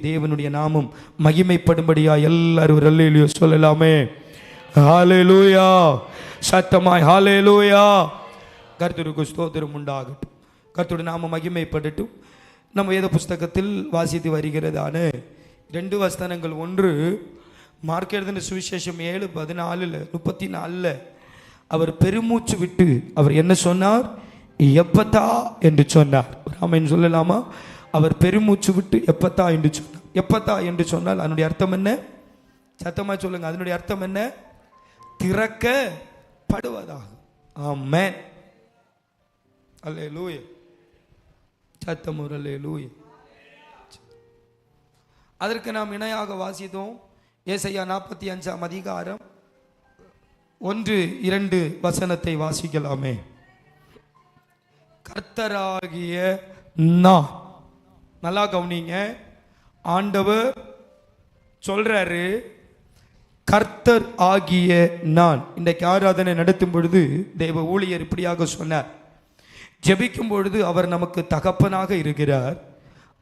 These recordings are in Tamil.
தேவனுடைய நாமம் மகிமைப்படும்படியா எல்லாரும் ஒரு அல்லேலூயா சொல்லலாமே. ஹல்லேலூயா, சத்தமாய் ஹல்லேலூயா. கர்த்தருக்கு ஸ்தோத்திரம் உண்டாகட்டும். கர்த்தருடைய நாமம் மகிமைப்படட்டும். நம்ம வேத புஸ்தகத்தில் வாசித்து வருகிறதான 2 வசனங்கள். ஒன்று மார்க் எழுதின சுவிசேஷம் 7:14-34 அவர் பெருமூச்சு விட்டு அவர் என்ன சொன்னார்? எப்பத்தா என்று சொன்னார். ஆமென் சொல்லலாமா? அவர் பெருமூச்சு விட்டு எப்பத்தா என்று சொன்னார். எப்பத்தா என்று சொன்னால் அதனுடைய அர்த்தம் என்ன? சத்தமா சொல்லுங்க. அதனுடைய அர்த்தம் என்ன? திறக்கப்படுவதாக. ஆமென், அல்லேலூயா. சத்தம் ஒரு அல்லேலூயா. அதற்கு நாம் இணையாக வாசித்தோம் ஏசாயா 45ஆம் அதிகாரம் 1-2 வசனத்தை வாசிக்கலாமே. கர்த்தராகிய நான், நல்லா கவனிங்க, ஆண்டவர் சொல்றாரு கர்த்தர் ஆகிய நான். இன்றைக்கு ஆராதனை நடத்தும் பொழுது தேவ ஊழியர் இப்படியாக சொன்னார், ஜெபிக்கும் பொழுது அவர் நமக்கு தகப்பனாக இருக்கிறார்,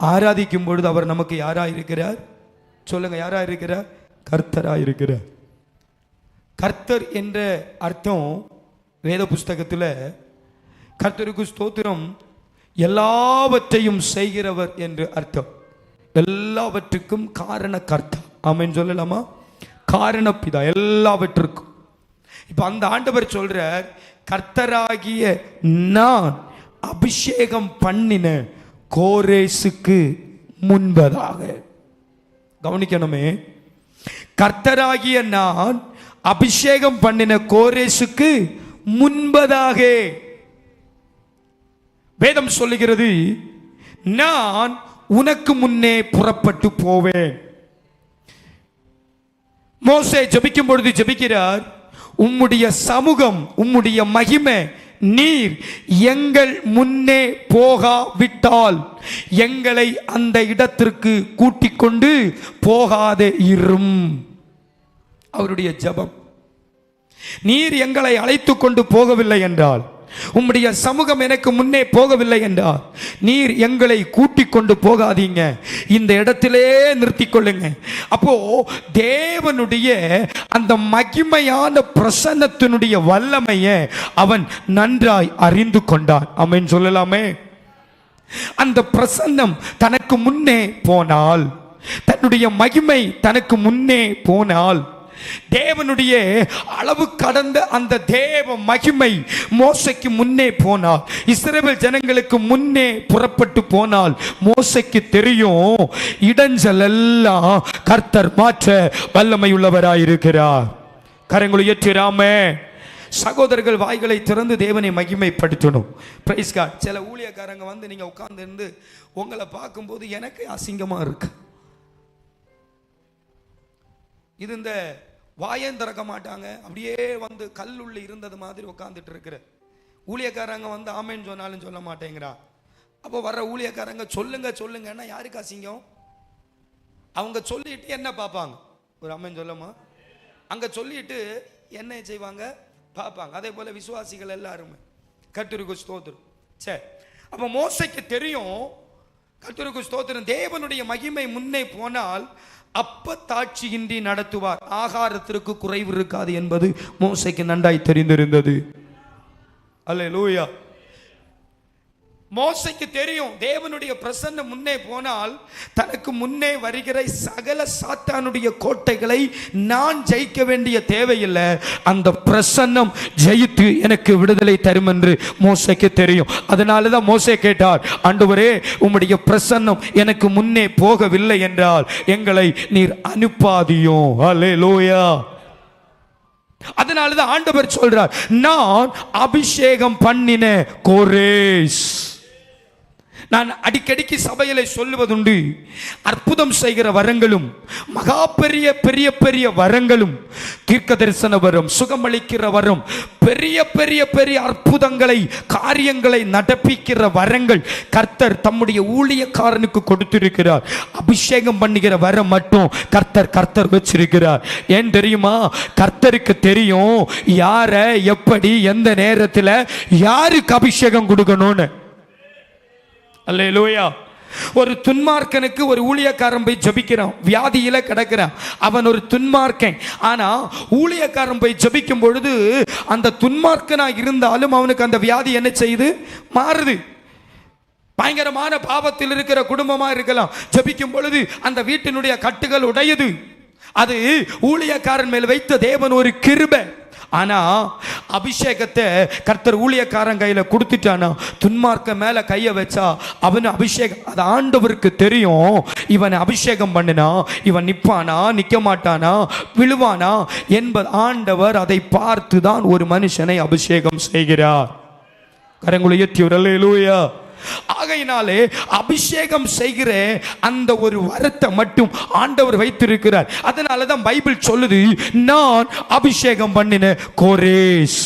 ஆராதிக்கும் பொழுது அவர் நமக்கு யாரா இருக்கிறார்? சொல்லுங்க, யாரா இருக்கிறார்? கர்த்தரா இருக்கிறார். கர்த்தர் என்ற அர்த்தம் வேத புஸ்தகத்தில் கர்த்தருக்கு ஸ்தோத்திரம் எல்லாவற்றையும் செய்கிறவர் என்று அர்த்தம். எல்லாவற்றுக்கும் காரண கர்த்தா. ஆமென் சொல்லலாமா? காரணப்பிதா எல்லாவற்றுக்கும். இப்ப அந்த ஆண்டவர் சொல்றார் கர்த்தராகிய நான் அபிஷேகம் பண்ணின கோரேசுக்கு முன்பதாக. கவனிக்கணுமே, கர்த்தராகிய நான் அபிஷேகம் பண்ணின கோரேசுக்கு முன்பதாக. வேதம் சொல்லுகிறது நான் உனக்கு முன்னே புறப்பட்டு போவேன். மோசே ஜெபிக்கும் பொழுது ஜெபிக்கிறார், உம்முடைய சமூகம், உம்முடைய மகிமை நீர் எங்கள் முன்னே போகாவிட்டால் எங்களை அந்த இடத்திற்கு கூட்டிக் கொண்டு போகாதே இரும். அவருடைய ஜெபம், நீர் எங்களை அழைத்து கொண்டு போகவில்லை என்றால், உம்முடைய சமூகம் எனக்கு முன்னே போகவில்லை என்றால், நீர் எங்களை கூட்டிக் கொண்டு போகாதீங்க, இந்த இடத்திலே நிறுத்திக் கொள்ளுங்க. அப்போ தேவனுடைய அந்த மகிமையான பிரசன்னத்தினுடைய வல்லமையை அவன் நன்றாய் அறிந்து கொண்டான். ஆமென் சொல்லலாமே. அந்த பிரசன்னம் தனக்கு முன்னே போனால், தன்னுடைய மகிமை தனக்கு முன்னே போனால், தேவனுடைய அளவு கடந்த அந்த தேவ மகிமை மோசைக்கு முன்னே போனால், இஸ்ரவேல் ஜனங்களுக்கு முன்னே புறப்பட்டு போனால், மோசைக்கு தெரியும் இடைஞ்சல் எல்லாம் கர்த்தர் மாற்ற வல்லமை உள்ளவராயிருக்கிறார். கரங்களை ஏற்றிராமே. சகோதரர்கள் வாய்களை திறந்து தேவனை மகிமைப்படுத்தணும். Price God. சில ஊழியக்காரங்க வந்து நீங்க உட்கார்ந்து இருந்து உங்களை பார்க்கும்போது எனக்கு அசிங்கமா இருக்கு. இது இந்த வாயம் திறக்க மாட்டாங்க, அப்படியே வந்து கல்லுள்ள இருந்தது மாதிரி உட்காந்துட்டு இருக்கிற ஊழியக்காரங்க வந்து ஆமேன்னு சொன்னாலும் சொல்ல மாட்டேங்கிறா. அப்போ வர்ற ஊழியக்காரங்க சொல்லுங்க சொல்லுங்கன்னா யாருக்கு அசிங்கம்? அவங்க சொல்லிட்டு என்ன பார்ப்பாங்க? ஒரு ஆமேன்னு சொல்லமா? அங்க சொல்லிட்டு என்ன செய்வாங்க? பார்ப்பாங்க. அதே போல விசுவாசிகள் எல்லாருமே. கர்த்தருக்கு ஸ்தோத்திரம். சரி, அப்போ மோசைக்கு தெரியும், கர்த்தருக்கு ஸ்தோத்திரம், தேவனுடைய மகிமை முன்னே போனால் அப்பத்தாட்சியின்றி நடத்துவார், ஆகாரத்திற்கு குறைவு இருக்காது என்பது மோசைக்கு நன்றாய் தெரிந்திருந்தது. அல்லேலூயா. மோசைக்கு தெரியும் தேவனுடைய பிரசன்னம் முன்னே போனால் தனக்கு முன்னே வருகிற சகல சாத்தானுடைய கோட்டைகளை நான் ஜெயிக்க வேண்டிய தேவையில்லை, அந்த பிரசன்னம் ஜெயித்து எனக்கு விடுதலை தரும் என்று மோசைக்கு தெரியும். அதனாலதான் மோசே கேட்டார், ஆண்டவரே உம்முடைய பிரசன்னம் எனக்கு முன்னே போகவில்லை என்றால் எங்களை நீர் அனுப்பாதியோ. அல்லேலூயா. அதனாலதான் ஆண்டவர் சொல்றார், நான் அபிஷேகம் பண்ணின கோரேஸ். நான் அடிக்கடிக்கு சபையிலே சொல்லுவதுண்டு, அற்புதம் செய்கிற வரங்களும் மகா பெரிய பெரிய பெரிய வரங்களும், தீர்க்க தரிசன வரம், சுகமளிக்கிற வரம், பெரிய பெரிய பெரிய அற்புதங்களை காரியங்களை நடப்பிக்கிற வரங்கள் கர்த்தர் தம்முடைய ஊழியக்காரனுக்கு கொடுத்திருக்கிறார். அபிஷேகம் பண்ணுகிற வரம் மட்டும் கர்த்தர் வச்சிருக்கிறார். ஏன் தெரியுமா? கர்த்தருக்கு தெரியும் யார எப்படி எந்த நேரத்தில் யாருக்கு அபிஷேகம் கொடுக்கணும்னு. அல்லேலூயா. ஒரு துன்மார்க்கனுக்கு ஒரு ஊழியக்காரன் போய் ஜெபிக்கிறான், வியாதியில கிடக்கிறான், அவன் ஒரு துன்மார்க்கன். ஆனா ஊழியக்காரன் போய் ஜெபிக்கும் பொழுது அந்த துன்மார்க்கனா இருந்தாலும் அவனுக்கு அந்த வியாதி என்ன செய்யுது? மாறுது. பயங்கரமான பாவத்தில் இருக்கிற குடும்பமா இருக்கலாம், ஜெபிக்கும் பொழுது அந்த வீட்டினுடைய கட்டுகள் உடையுது. அது ஊழியக்காரன் மேல் வைத்த தேவன் ஒரு கிருபை. ஆனா அபிஷேகத்தை கர்த்தர் ஊழியக்காரன் கையில கொடுத்துட்டானா, துன்மார்க்க மேல கைய வச்சா அவன் அபிஷேகம், அது ஆண்டவருக்கு தெரியும். இவன் அபிஷேகம் பண்ணினா இவன் நிப்பானா நிக்க மாட்டானா விழுவானா என்பது ஆண்டவர் அதை பார்த்து தான் ஒரு மனுஷனை அபிஷேகம் செய்கிறார். கரங்களை உயர்த்தி அல்லேலூயா. ஆகையினாலே அபிஷேகம் செய்கிற அந்த ஒரு வரத்தை மட்டும் ஆண்டவர் வைத்திருக்கிறார். அதனால தான் பைபிள் சொல்லுது, நான் அபிஷேகம் பண்ணின கோரேஸ்,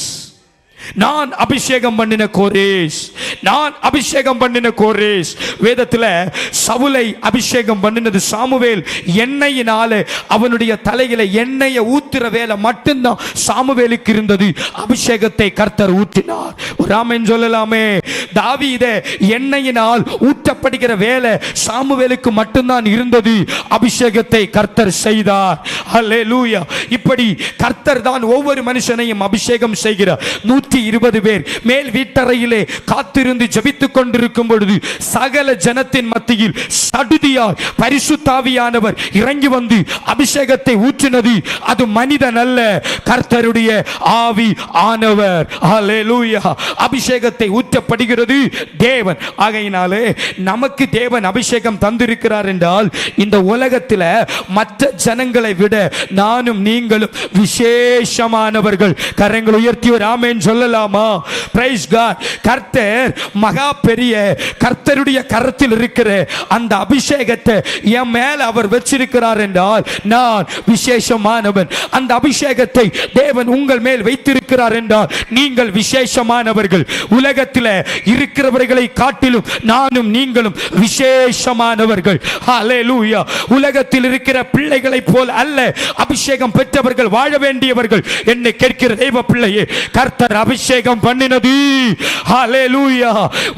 நான் அபிஷேகம் பண்ணின கோரேஸ், நான் அபிஷேகம் பண்ணின கோரேஸ். வேதத்தில் சவுலை அபிஷேகம் பண்ணினது சாமுவேல். எண்ணெயினால அவனுடைய தலையில எண்ணெயை ஊத்துற வேலை மட்டும்தான் சாமுவேலுக்கு இருந்தது. அபிஷேகத்தை கர்த்தர் ஊற்றினார். ராமன் சொல்லலாமே, தாவீதே எண்ணெயினால் ஊற்றப்படுகிற வேலை சாமுவேலுக்கு மட்டும்தான் இருந்தது. அபிஷேகத்தை கர்த்தர் செய்தார். அல்லேலூயா. இப்படி கர்த்தர் தான் ஒவ்வொரு மனுஷனையும் அபிஷேகம் செய்கிறார். 120 பேர் மேல் வீட்டறையிலே காத்திருந்து ஜெபித்துக் கொண்டிருக்கும் பொழுது சகல ஜனத்தின் மத்தியில் சடுதியாய் பரிசுத்த ஆவியானவர் இறங்கி வந்து அபிஷேகத்தை ஊற்றினது. அது மனிதன் அல்ல, கர்த்தருடைய ஆவி ஆனவர். ஹல்லேலூயா. அபிஷேகத்தை ஊற்றப்படுகிறது தேவன். ஆகையினாலே நமக்கு தேவன் அபிஷேகம் தந்திருக்கிறார் என்றால் இந்த உலகத்தில் மற்ற ஜனங்களை விட நானும் நீங்களும் விசேஷமானவர்கள். கரங்கள் உயர்த்தி ஒரு ஆமென் சொல்லலாமா? Praise God. கர்த்தர் மகா பெரிய, கர்த்தருடைய கரத்தில் இருக்கிற அந்த அபிஷேகத்தை என் மேல அவர் வச்சிருக்கிறார் என்றால் நான் விசேஷமானவன். அந்த அபிஷேகத்தை தேவன் உங்கள் மேல் வைத்திருக்கிறார் என்றால் நீங்கள் விசேஷமானவர்கள். உலகத்தில் இருக்கிறவர்களை காட்டிலும் நானும் நீங்களும் விசேஷமானவர்கள். ஹல்லேலூயா. உலகத்தில் இருக்கிற பிள்ளைகளை போல் அல்ல அபிஷேகம் பெற்றவர்கள் வாழ வேண்டியவர்கள். என்னை கேட்கிற தெய்வ பிள்ளையே, கர்த்தர் அபிஷேகம் பண்ணினது ஹல்லேலூயா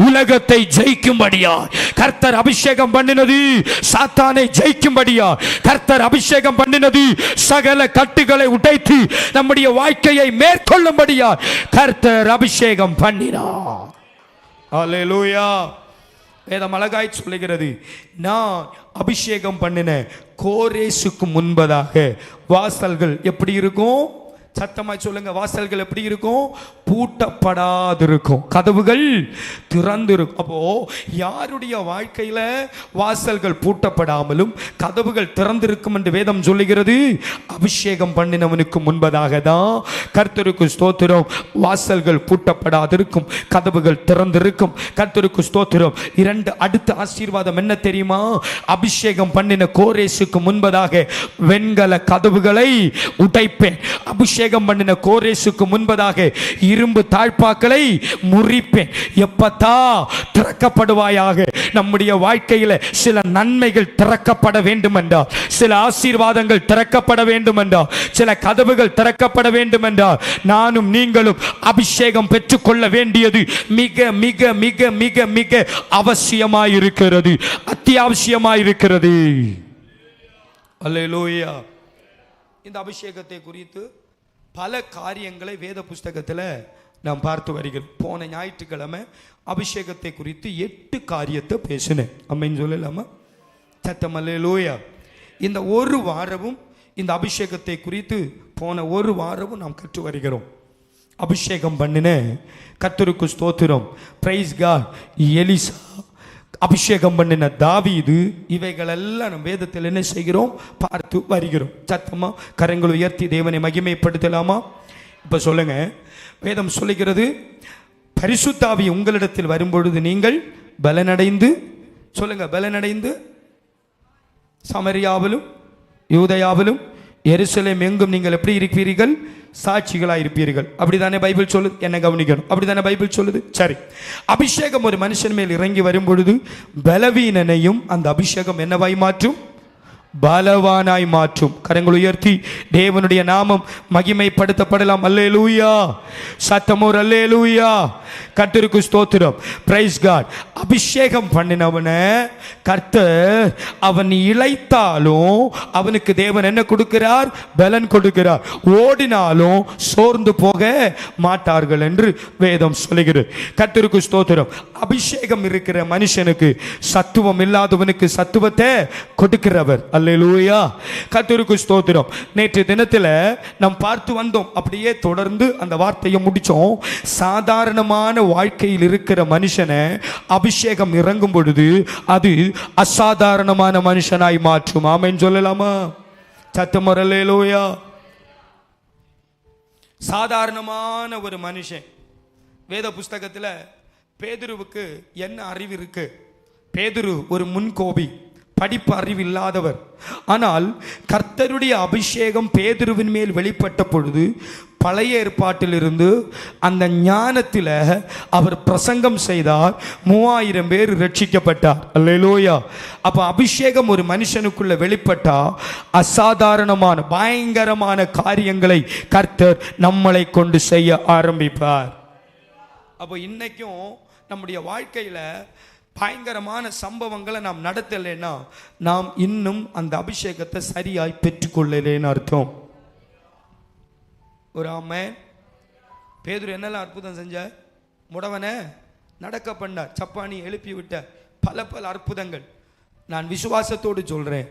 உலகத்தை ஜெயிக்கும்படியா. கர்த்தர் அபிஷேகம் பண்ணினது சாத்தானை ஜெயிக்கும்படியா. கர்த்தர் அபிஷேகம் பண்ணினது சகல கட்டுகளை உடைத்து நம்முடைய வாழ்க்கையை மேற்கொள்ளும்படியா கர்த்தர் அபிஷேகம் பண்ணினார். ஹல்லேலூயா. வேதம் அழகாய் சொல்லுகிறது, நான் அபிஷேகம் பண்ணின கோரேசுக்கு முன்பதாக வாசல்கள் எப்படி இருக்கும்? சத்தமாய் சொல்லுங்க. வாசல்கள் எப்படி இருக்கும்? பூட்டப்படாதிருக்கும், கதவுகள் திறந்திருக்கும். அப்போ யாருடைய வாழ்க்கையில வாசல்கள் பூட்டப்படாமலும் கதவுகள் திறந்திருக்கும் என்று வேதம் சொல்லுகிறது? அபிஷேகம் பண்ணினவனுக்கு முன்பதாக தான். கர்த்தருக்கு ஸ்தோத்திரம். வாசல்கள் பூட்டப்படாதிருக்கும், கதவுகள் திறந்திருக்கும். கர்த்தருக்கு ஸ்தோத்திரம். இரண்டு அடுத்த ஆசீர்வாதம் என்ன தெரியுமா? அபிஷேகம் பண்ணின கோரேசுக்கு முன்பதாக வெண்கல கதவுகளை உடைப்பேன். அபிஷேகம் பண்ணின கோரேசுக்கு முன்பதாக இரும்பு தாழ்பாக்களை முறிப்பேன். எப்பத்தா திறக்கப்படுவாயாக. நம்முடைய வாழ்க்கையில் சில நன்மைகள் திறக்கப்பட வேண்டும் என்றால், சில ஆசீர்வாதங்கள் திறக்கப்பட வேண்டும் என்றால், சில கதவுகள் திறக்கப்பட வேண்டும் என்றால் நானும் நீங்களும் அபிஷேகம் பெற்றுக்கொள்ள வேண்டியது மிக மிக மிக மிக மிக அவசியமாயிருக்கிறது, அத்தியாவசியமாயிருக்கிறது. அல்லேலூயா. இந்த அபிஷேகத்தை குறித்து பல காரியங்களை வேத புஸ்தகத்தில் நாம் பார்த்து வருகிறோம். போன ஞாயிற்றுக்கிழமை அபிஷேகத்தை குறித்து 8 காரியத்தை பேசினேன். அம்மைன்னு சொல்லலாமா? சத்தம் அல்லேலூயா. இந்த ஒரு வாரமும் இந்த அபிஷேகத்தை குறித்து போன ஒரு வாரமும் நாம் கற்று வருகிறோம். அபிஷேகம் பண்ணின கர்த்தருக்கு ஸ்தோத்திரம். Praise God. எலிசா, அபிஷேகம் பண்ணின தாவீது, இவைகளெல்லாம் நம் வேதத்தில் என்ன செய்கிறோம்? பார்த்து வருகிறோம். சத்தமா கரங்களை உயர்த்தி தேவனை மகிமைப்படுத்தலாமா? இப்ப சொல்லுங்க. வேதம் சொல்லுகிறது, பரிசுத்த ஆவி உங்களிடத்தில் வரும்பொழுது நீங்கள் பலனடைந்து, சொல்லுங்க, பலனடைந்து சமரியாவிலும் யூதயாவிலும் எருசலேம் எங்கும் நீங்கள் எப்படி இருப்பீர்கள்? சாட்சிகளாக இருப்பீர்கள். அப்படிதானே பைபிள் சொல்லுது? என்ன கவனிக்கணும். அப்படிதானே பைபிள் சொல்லுது? சரி. அபிஷேகம் ஒரு மனுஷன் மேல் இறங்கி வரும் பொழுது பலவீனனையும் அந்த அபிஷேகம் என்னவாய் மாற்றும்? பலவானாய் மாற்றும். கரங்கள் உயர்த்தி தேவனுடைய நாமம் மகிமைப்படுத்தப்படலாம். அல்லேலூயா. சத்தமோர் அல்லேலூயா. கர்த்தருக்கு ஸ்தோத்திரம். Praise God. அபிஷேகம் பண்ணினவன கர்த்தர் அவன் இளைத்தாலும் அவனுக்கு தேவன் என்ன கொடுக்கிறார்? பலன் கொடுக்கிறார். ஓடினாலும் சோர்ந்து போக மாட்டார்கள் என்று வேதம் சொல்லுகிறது. கர்த்தருக்கு ஸ்தோத்திரம். அபிஷேகம் இருக்கிற மனுஷனுக்கு சத்துவம் இல்லாதவனுக்கு சத்துவத்தை கொடுக்கிறவர். அல்லேலூயா. கர்த்தருக்கு ஸ்தோத்திரம். நேற்று தினத்தில் நாம் பார்த்து வந்தோம், அப்படியே தொடர்ந்து அந்த வார்த்தையை முடிச்சோம். சாதாரணமான வாழ்க்கையில் இருக்கிற மனுஷனை அபிஷேகம் இறங்கும் பொழுது அது அசாதாரணமான மனுஷனாய் மாற்றும். ஆமென் சொல்லலாமா? சத்தமோர் அல்லேலூயா. சாதாரணமான ஒரு மனுஷன். வேத புஸ்தகத்தில் பேதுருவுக்கு என்ன அறிவு இருக்கு? பேதுரு ஒரு முன்கோபி, படிப்பு அறிவு இல்லாதவர். ஆனால் கர்த்தருடைய அபிஷேகம் பேதுருவின் மேல் வெளிப்பட்ட பொழுது பழைய ஏற்பாட்டிலிருந்து அந்த ஞானத்தில் அவர் பிரசங்கம் செய்தார். 3000 பேர் ரட்சிக்கப்பட்டார். அல்லேலூயா. அப்போ அபிஷேகம் ஒரு மனுஷனுக்குள்ள வெளிப்பட்டா அசாதாரணமான பயங்கரமான காரியங்களை கர்த்தர் நம்மளை கொண்டு செய்ய ஆரம்பிப்பார். அப்போ இன்னைக்கும் நம்முடைய வாழ்க்கையில் பயங்கரமான சம்பவங்களை நாம் நடத்தலைன்னா நாம் இன்னும் அந்த அபிஷேகத்தை சரியாய் பெற்றுக்கொள்ளலேன்னு அர்த்தம். ஒரு ஆமென். பேதுரு என்னெல்லாம் அற்புதம் செஞ்சார்? முடவனை நடக்க பண்ணார், சப்பானி எழுப்பி விட்டார், பல அற்புதங்கள். நான் விசுவாசத்தோடு சொல்கிறேன்,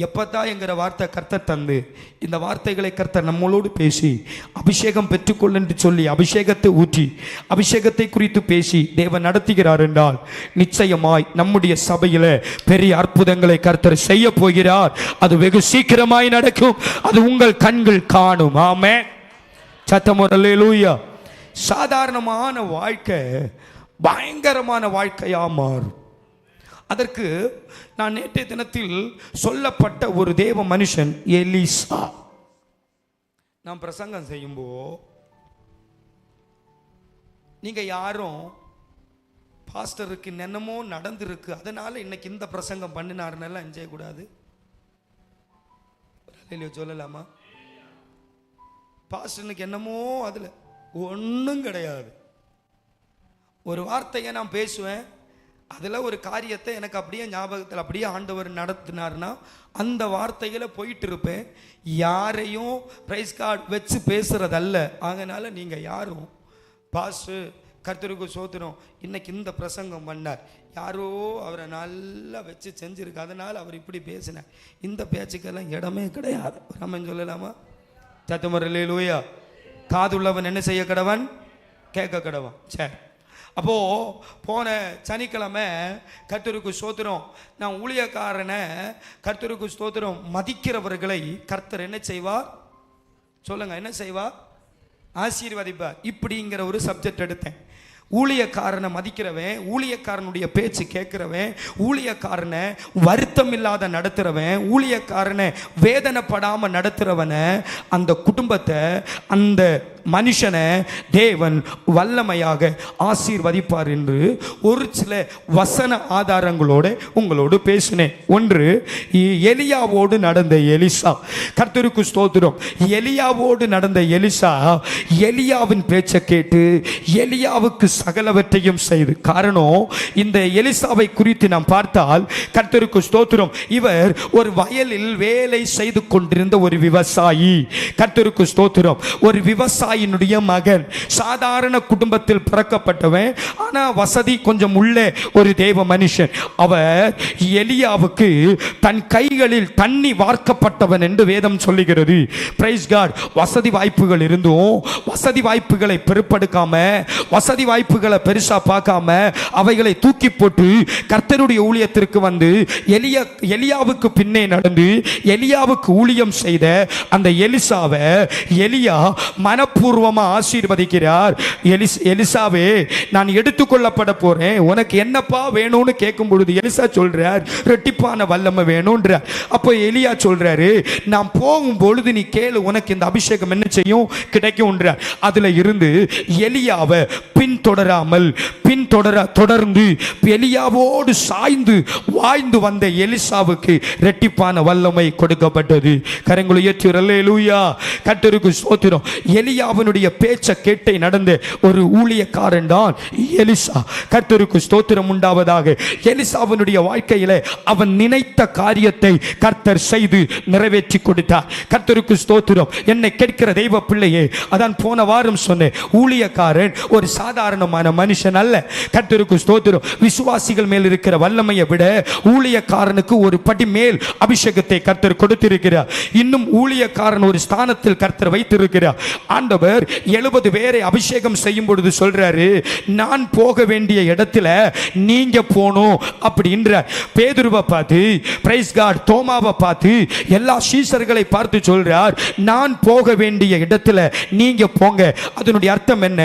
எப்பத்தான் என்கிற வார்த்தை கர்த்தர் தந்து இந்த வார்த்தைகளை கர்த்தர் நம்மளோடு பேசி அபிஷேகம் பெற்றுக்கொள் என்று சொல்லி அபிஷேகத்தை ஊற்றி அபிஷேகத்தை குறித்து பேசி தேவன் நடத்துகிறார் என்றால் நிச்சயமாய் நம்முடைய சபையில் பெரிய அற்புதங்களை கர்த்தர் செய்ய போகிறார். அது வெகு சீக்கிரமாய் நடக்கும். அது உங்கள் கண்கள் காணும். ஆமென். சத்தமோர் அல்லேலூயா. சாதாரணமான வாழ்க்கை பயங்கரமான வாழ்க்கையா மாறும். அதற்கு நான் நேற்றைய தினத்தில் சொல்லப்பட்ட ஒரு தேவ மனுஷன் எலிசா. நான் பிரசங்கம் செய்யும்போ நீங்க யாரும் பாஸ்டருக்கு என்னமோ நடந்திருக்கு அதனால இன்னைக்கு இந்த பிரசங்கம் பண்ணினாருன்னெல்லாம் என்ஜாய் கூடாது. சொல்லலாமா? பாஸ்டருக்கு என்னமோ அதுல ஒன்றும் கிடையாது. ஒரு வார்த்தையை நான் பேசுவேன், அதில் ஒரு காரியத்தை எனக்கு அப்படியே ஞாபகத்தில் அப்படியே ஆண்டவர் நடத்தினார்னா அந்த வார்த்தைகளை போயிட்டு இருப்பேன். யாரையும் பிரைஸ் கார்டு வச்சு பேசுறதல்ல. அதனால் நீங்கள் யாரும் பாஸ்டு கர்த்தருக்கு சோத்திரம் இன்னைக்கு இந்த பிரசங்கம் பண்ணார், யாரோ அவரை நல்லா வச்சு செஞ்சுருக்கு அதனால் அவர் இப்படி பேசினார், இந்த பேச்சுக்கெல்லாம் இடமே கிடையாது. நம்ம சொல்லலாமா? சத்தமோர் அல்லேலூயா. காதுள்ளவன் என்ன செய்ய கடவன்? கேட்க கடவன். சரி. அப்போ போன சனிக்கிழமை கர்த்தருக்கு ஸ்தோத்திரம், நான் ஊழியக்காரனை கர்த்தருக்கு ஸ்தோத்திரம் மதிக்கிறவர்களை கர்த்தர் என்ன செய்வார்? சொல்லுங்க, என்ன செய்வார்? ஆசீர்வதிப்பார். இப்படிங்கிற ஒரு சப்ஜெக்ட் எடுத்தேன். ஊழியக்காரனை மதிக்கிறவன், ஊழியக்காரனுடைய பேச்சு கேட்கிறவன், ஊழியக்காரனை வருத்தம் இல்லாத நடத்துறவன், ஊழியக்காரனை வேதனைப்படாமல் நடத்துறவனை, அந்த குடும்பத்தை, அந்த மனுஷனை தேவன் வல்லமையாக ஆசீர்வதிப்பார் என்று ஒரு சில வசன ஆதாரங்களோடு உங்களோடு பேசினேன். ஒன்று, எலியாவோடு நடந்த எலிசா. கர்த்தருக்கு ஸ்தோத்திரம். எலியாவோடு நடந்த எலிசா எலியாவின் பேச்சை கேட்டு எலியாவுக்கு சகலவற்றையும் செய்து. காரணம், இந்த எலிசாவை குறித்து நாம் பார்த்தால் கர்த்தருக்கு ஸ்தோத்திரம், இவர் ஒரு வயலில் வேலை செய்து கொண்டிருந்த ஒரு விவசாயி. கர்த்தருக்கு ஸ்தோத்திரம். ஒரு விவசாயினுடைய மகன், சாதாரண குடும்பத்தில் பிறக்கப்பட்டவன், ஆனா வசதி கொஞ்சம் உள்ள ஒரு தேவ மனுஷன். அவர் எலியாவுக்கு தன் கைகளில் தண்ணி வார்க்கப்பட்டவன் என்று வேதம் சொல்லுகிறது. Praise God. வசதி வாய்ப்புகள் இருந்தும் வசதி வாய்ப்புகளை பெருப்படுக்காம, வசதி வாய்ப்புகளை பெருசா பார்க்காம அவைகளை தூக்கி போட்டு கர்த்தருடைய ஊழியத்திற்கு வந்து எலியாவுக்கு பின்னே நடந்து எலியாவுக்கு ஊழியம் செய்த அந்த எலிசாவை எலியா மனப்பூர்வமாக மனப்பூர்வமா ஆசீர்வதிக்கிறார். எலிசாவே, நான் எடுத்துக்கொள்ளப்பட போறேன், உனக்கு என்னப்பா வேணும்னு கேட்கும் பொழுது எலிசா சொல்றார், ரெட்டிப்பான வல்லமை வேணும்ன்றார். அப்போ எலியா சொல்றாரு, நான் போகும் பொழுது நீ கேளு, உனக்கு இந்த அபிஷேகம் என்ன செய்யும், கிடைக்கும்ன்றார். அதுல இருந்து எலியாவை பின்தொடராமல் தொடர்ந்து எலியாவோடு சாய்ந்து வாழ்ந்து வந்த எலிசாவுக்கு ரெட்டிப்பான வல்லமை கொடுக்கப்பட்டது. கரங்களை உயர்த்தி அல்லேலூயா, கர்த்தருக்கு ஸ்தோத்திரம். எலியாவினுடைய பேச்சை கேட்டே நடந்த ஒரு ஊழியக்காரன் தான் எலிசா. கர்த்தருக்கு ஸ்தோத்திரம் உண்டாவதாக. எலிசாவினுடைய வாழ்க்கையில அவன் நினைத்த காரியத்தை கர்த்தர் செய்து நிறைவேற்றி கொடுத்தார். கர்த்தருக்கு ஸ்தோத்திரம். என்னை கேட்கிற தெய்வ பிள்ளையே, அதான் போன வாரம் சொன்னேன், ஊழியக்காரன் ஒரு சாதாரணமான மனுஷன் அல்ல. கர்த்தருக்கு ஸ்தோத்திரம். விசுவாசிகள் மேல் இருக்கிற வல்லமையை விட ஊழியக்காரனுக்கு ஒரு படி மேல் அபிஷேகத்தை கர்த்தர் கொடுத்திருக்கிறார். இன்னும் ஊழியக்காரன் ஒரு ஸ்தானத்தில் கர்த்தர் வைத்திருக்கிறார். ஆண்டவர் 70 பேரை அபிஷேகம் செய்யும் பொழுது சொல்றாரு, நான் போக வேண்டிய இடத்துல நீங்க போணும் அப்படின்ற. பேதுருவை பார்த்து, பிரைஸ் காட், தோமாவை பார்த்து, எல்லா சீஷர்களை பார்த்து சொல்றார், நான் போக வேண்டிய இடத்துல நீங்க போங்க. அதனுடைய அர்த்தம் என்ன?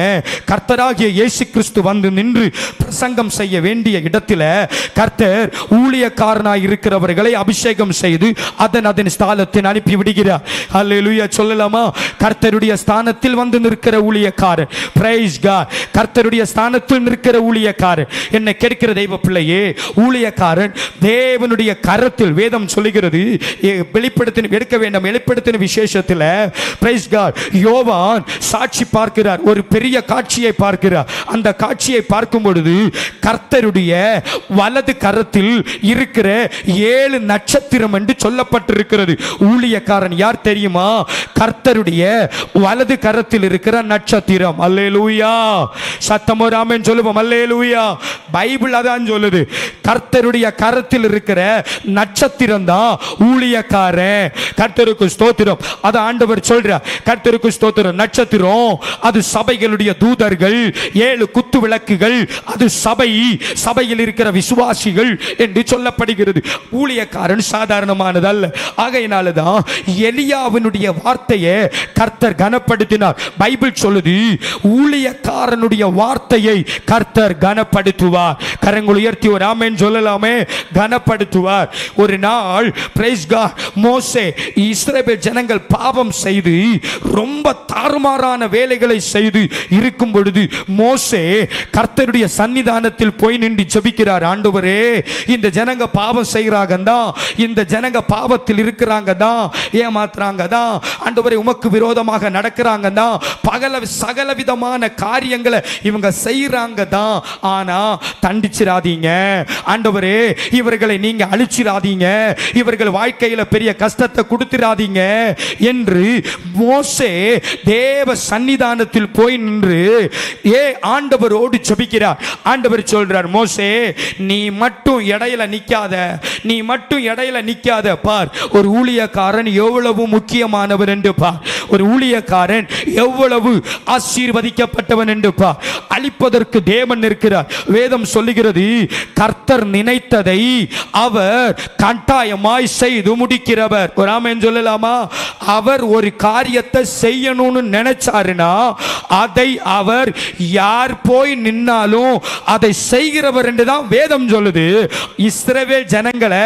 கர்த்தராகிய இயேசு கிறிஸ்து வந்து நின்று பிரசங்கம் செய்ய வேண்டிய இடத்துல கர்த்தர் ஊழியக்காரனாய் இருக்கிறவர்களை அபிஷேகம் செய்து அதன் ஸ்தானத்தில் அனுப்பி விடுகிறார். அல்லேலூயா சொல்லலாமா? கர்த்தருடைய ஸ்தானத்தில் வந்து நிற்கிற ஊழியக்காரர், பிரைஸ் காட், கர்த்தருடைய ஸ்தானத்தில் நிற்கிற ஊழியக்காரர். என்னை கேட்கிற தெய்வ பிள்ளையே, ஊழியக்காரன் தேவனுடைய கரத்தில், வேதம் சொல்லுகிறது, வெளிப்படுத்தின எடுக்க வேண்டாம், வெளிப்படுத்தின விசேஷத்தில் பிரைஸ் காட், யோவான் சாட்சி பார்க்கிறார், ஒரு பெரிய காட்சியை பார்க்கிறார். அந்த காட்சியை பார்க்கும் பொழுது கர்த்தருடைய வலது கரத்தில் இருக்கிற 7 நட்சத்திரம் என்று சொல்லப்பட்டிருக்கிறது. ஊழியக்காரன் யார் தெரியுமா? கர்த்தருடைய வலது கரத்தில் இருக்கிற நட்சத்திரம். அல்லேலூயா, சத்தமோ ஆமென் சொல்லுவோம். அல்லேலூயா. பைபிள் அதான் சொல்லுது, கர்த்தருடைய கரத்தில் இருக்கிற நட்சத்திரம் தான் ஊழியக்காரன். கர்த்தருக்கு ஸ்தோத்திரம். அது ஆண்டவர் சொல்றார். கர்த்தருக்கு ஸ்தோத்திரம். நட்சத்திரம் அது சபைகளுடைய தூதர்கள், 7 குத்து விளக்குகள் அது சபையில் இருக்கிற விசுவாசிகள் என்று சொல்லப்படுகிறது. ஊழியக்காரன் சாதாரணமானதல்ல. ஆகையினாலதான் எலியாவினுடைய வார்த்தையை கர்த்தர் கனப்படுத்தினார். பைபிள் சொல்லுது, ஊழியக்காரனுடைய வார்த்தையை கர்த்தர் கனப்படுத்துவார். கரங்கள் உயர்த்தி ஒரு ஆமென் சொல்லலாமே. கனப்படுத்துவார். ஒரு நாள் பிரைஸ் காட், மோசே இஸ்ரவேல் ஜனங்கள் பாவம் செய்து ரொம்ப தாறுமாறான வேலைகளை செய்து இருக்கும் பொழுது மோசே கர்த்தருடைய சன்னிதானத்தில் போய் நின்று ஜெபிக்கிறார். ஆண்டவரே, இந்த ஜனங்க பாவம் செய்யறாங்க தான், இந்த ஜனங்க பாவத்தில் இருக்கிறாங்க தான், ஏமாத்துறாங்க தான், ஆண்டவரே உமக்கு விரோதமாக நடக்கிறாங்க தான், சகல விதமான காரியங்களை இவங்க செய்யறாங்க தான். ஆனா தண்டிச்சிராதீங்க ஆண்டவரே, இவர்களை நீங்க அழிச்சிராதீங்க, இவர்கள் வாழ்க்கையில பெரிய கஷ்டத்தை கொடுத்திராதீங்க என்று மோசே தேவ சன்னிதானத்தில் போய் நின்று ஆண்டவரோடு ஜெபிக்கிறார். ஆண்டவர் சொல்றார், மோசே நீ மட்டும் இடையில நிக்காத, நீ மட்டும் இடையில நிக்காத. பார், ஒரு ஊழியக்காரன் எவ்வளவு முக்கியமானவர் என்று பார், ஒரு ஊழியக்காரன் எவ்வளவு ஆசீர்வதிக்கப்பட்டவன் என்று பார். அழிப்பதற்கு தேவன் இருக்கிறார். வேதம் சொல்லுகிறது, கர்த்தர் நினைத்ததை அவர் கட்டாயமாய் செய்து முடிக்கிறவர். ஒரு ஆமென் சொல்லலாமா? அவர் ஒரு காரியத்தை செய்யணும்னு நினைச்சாருன்னா அதை அவர் யார் போய் நின்னாலும் அதை செய்கிறவர் என்று தான் வேதம் சொல்லுது. இஸ்ரவேல் ஜனங்களை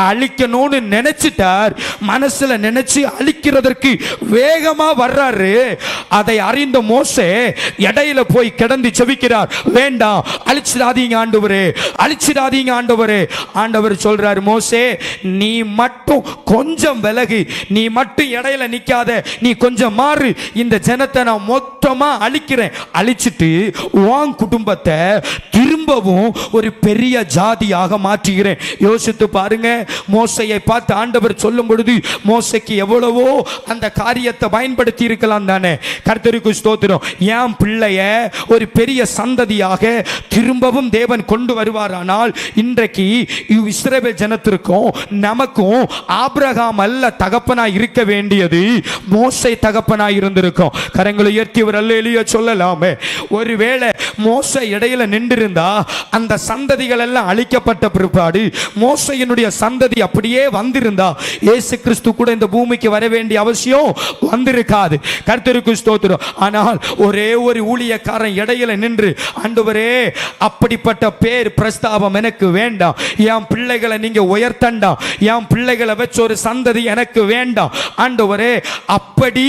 அழிக்கணும்னு நினைச்சிட்டார், மனசுல நினைச்சு அழிக்கிறதற்கு வேகமா வர்றாரு. அதை அறிந்த மோசே இடையில போய் கிடந்து செபிக்கிறார். வேண்டாம், அழிச்சிடாதீங்க ஆண்டவரே, அழிச்சிடாதீங்க ஆண்டவரே. ஆண்டவர் சொல்றார், மோசே நீ மட்டும் கொஞ்சம் விலகி, நீ மட்டும் இடையில நிக்காத, நீ கொஞ்சம் மாறு, இந்த ஜனத்தை நான் மொத்தமா அழிக்கிறேன், அழிச்சிட்டு உன் குடும்பத்தை திரும்பவும் ஒரு பெரிய ஜாதியாக மாற்றுகிறேன். யோசித்து பாருங்க, மோசையை பார்த்து ஆண்டவர் சொல்லும் பொழுது மோசைக்கு எவ்வளவோ அந்த காரியத்தை பயன்படுத்தி இருக்கலாம் தானே. கர்த்தருக்கு ஸ்தோத்திரம். என் பிள்ளைய ஒரு பெரிய சந்ததியாக திரும்பவும் தேவன் கொண்டு வருவாரானால் இன்றைக்கு இஸ்ரவேல் ஜனத்திற்கும் நமக்கும் ஆபிரகாம் அல்ல தகப்பனா இருக்க வேண்டியது, மோசை தகப்பனா இருந்திருக்கும். கரங்களை உயர்த்தி ஒரு அல்லேலூயா சொல்லலாமே. ஒருவேளை மோசே இடையில நின்றிருந்தா அந்த சந்ததிகள் எல்லாம் அழிக்கப்பட்ட பிற்பாடு மோசையினுடைய சந்ததி அப்படியே வந்திருந்தா இயேசு கிறிஸ்து கூட இந்த பூமிக்கு வர வேண்டிய அவசியம் வந்திருக்காது. கர்த்தருக்கு ஸ்தோத்திரம். ஆனால் ஒரே ஒரு ஊழியக்காரன் இடையில நின்று, ஆண்டவரே அப்படிப்பட்ட பேர் பிரஸ்தாபம் எனக்கு வேண்டாம், என் பிள்ளைகளை நீங்க உயர்த்தண்டா, என் பிள்ளைகளை வச்சு ஒரு சந்ததி எனக்கு வேண்டாம் ஆண்டவரே, அப்படி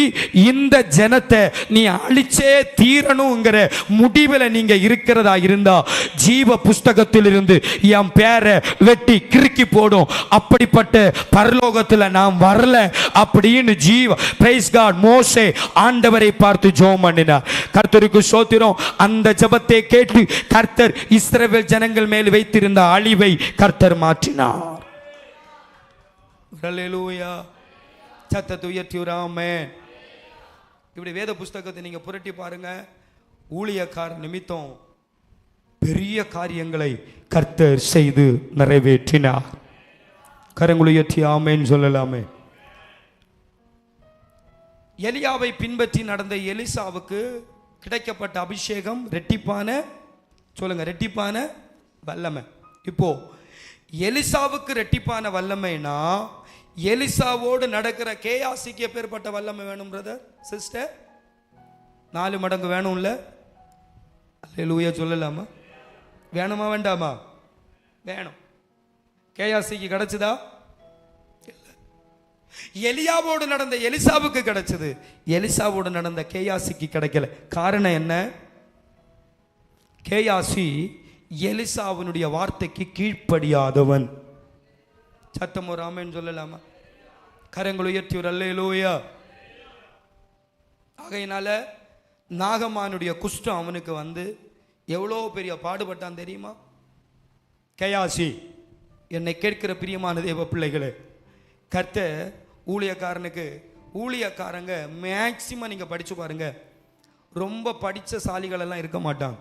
இந்த ஜனத்தை நீ அழிச்சே தீரணுங்கிற முடிவில் நீங்க இருக்கிறதா இருந்தா ஜீவ புஸ்தகத்தில் இருந்து என் பேரை வெட்டி கிறுக்கி போடும். அப்படிப்பட்ட பரலோகத்தில் நான் வரல அப்படின்னு பிரைஸ் காட் மோசே ஆண்டவரை பார்த்து ஜெபம் பண்ணினார். கர்த்தருக்கு ஸ்தோத்திரம். அந்த ஜெபத்தை கேட்டு கர்த்தர் இஸ்ரவேல் ஜனங்கள் மேல் வைத்திருந்த அழிவை கர்த்தர் மாற்றினார். ஹல்லேலூயா. சத்தத்தை உயர்த்தி ஆமென். இப்படி வேத புஸ்தகத்தை நீங்க புரட்டி பாருங்க. ஊழியக்கார நிமித்தம் பெரிய காரியங்களை கர்த்தர் செய்து நிறைவேற்றினார். கரங்களை உயர்த்தி ஆமென் சொல்லலாமே. எலியாவை பின்பற்றி நடந்த எலிசாவுக்கு கிடைக்கப்பட்ட அபிஷேகம் ரெட்டிப்பான, சொல்லுங்க, ரெட்டிப்பான வல்லமை. இப்போ எலிசாவுக்கு ரெட்டிப்பான வல்லமைனா எலிசாவோடு நடக்கிற கேயாசிக்கு எப்பேற்பட்ட வல்லமை வேணும் பிரதர் சிஸ்டர்? 4 மடங்கு வேணும்ல? அல்லேலூயா சொல்லலாமா? வேணுமா வேண்டாமா? வேணும். கேயாசிக்கு கிடைச்சதா? எலியாவோடு நடந்த எலிசாவுக்கு கிடைச்சது, எலிசாவோடு நடந்த கேயாசிக்கு கிடைக்கல. காரணம் என்ன? கேயாசி எலிசாவினுடைய வார்த்தைக்கு கீழ்ப்படியாதவன். சத்தம் ஒரு ஆமென் சொல்லலாமா? கரங்கள் உயர்த்தி ஒரு அல்லேலூயா. ஆகையினால நாகமானுடைய குஷ்டம் அவனுக்கு வந்து எவ்வளோ பெரிய பாடுபட்டான் தெரியுமா? கேயாசி, என்னை கேட்கிற பிரியமான தேவ பிள்ளைகளே, கர்த்தர் ஊழியக்காரங்க மேக்சிமம் நீங்கள் படித்து பாருங்க, ரொம்ப படித்த சாலிகளெல்லாம் இருக்க மாட்டாங்க.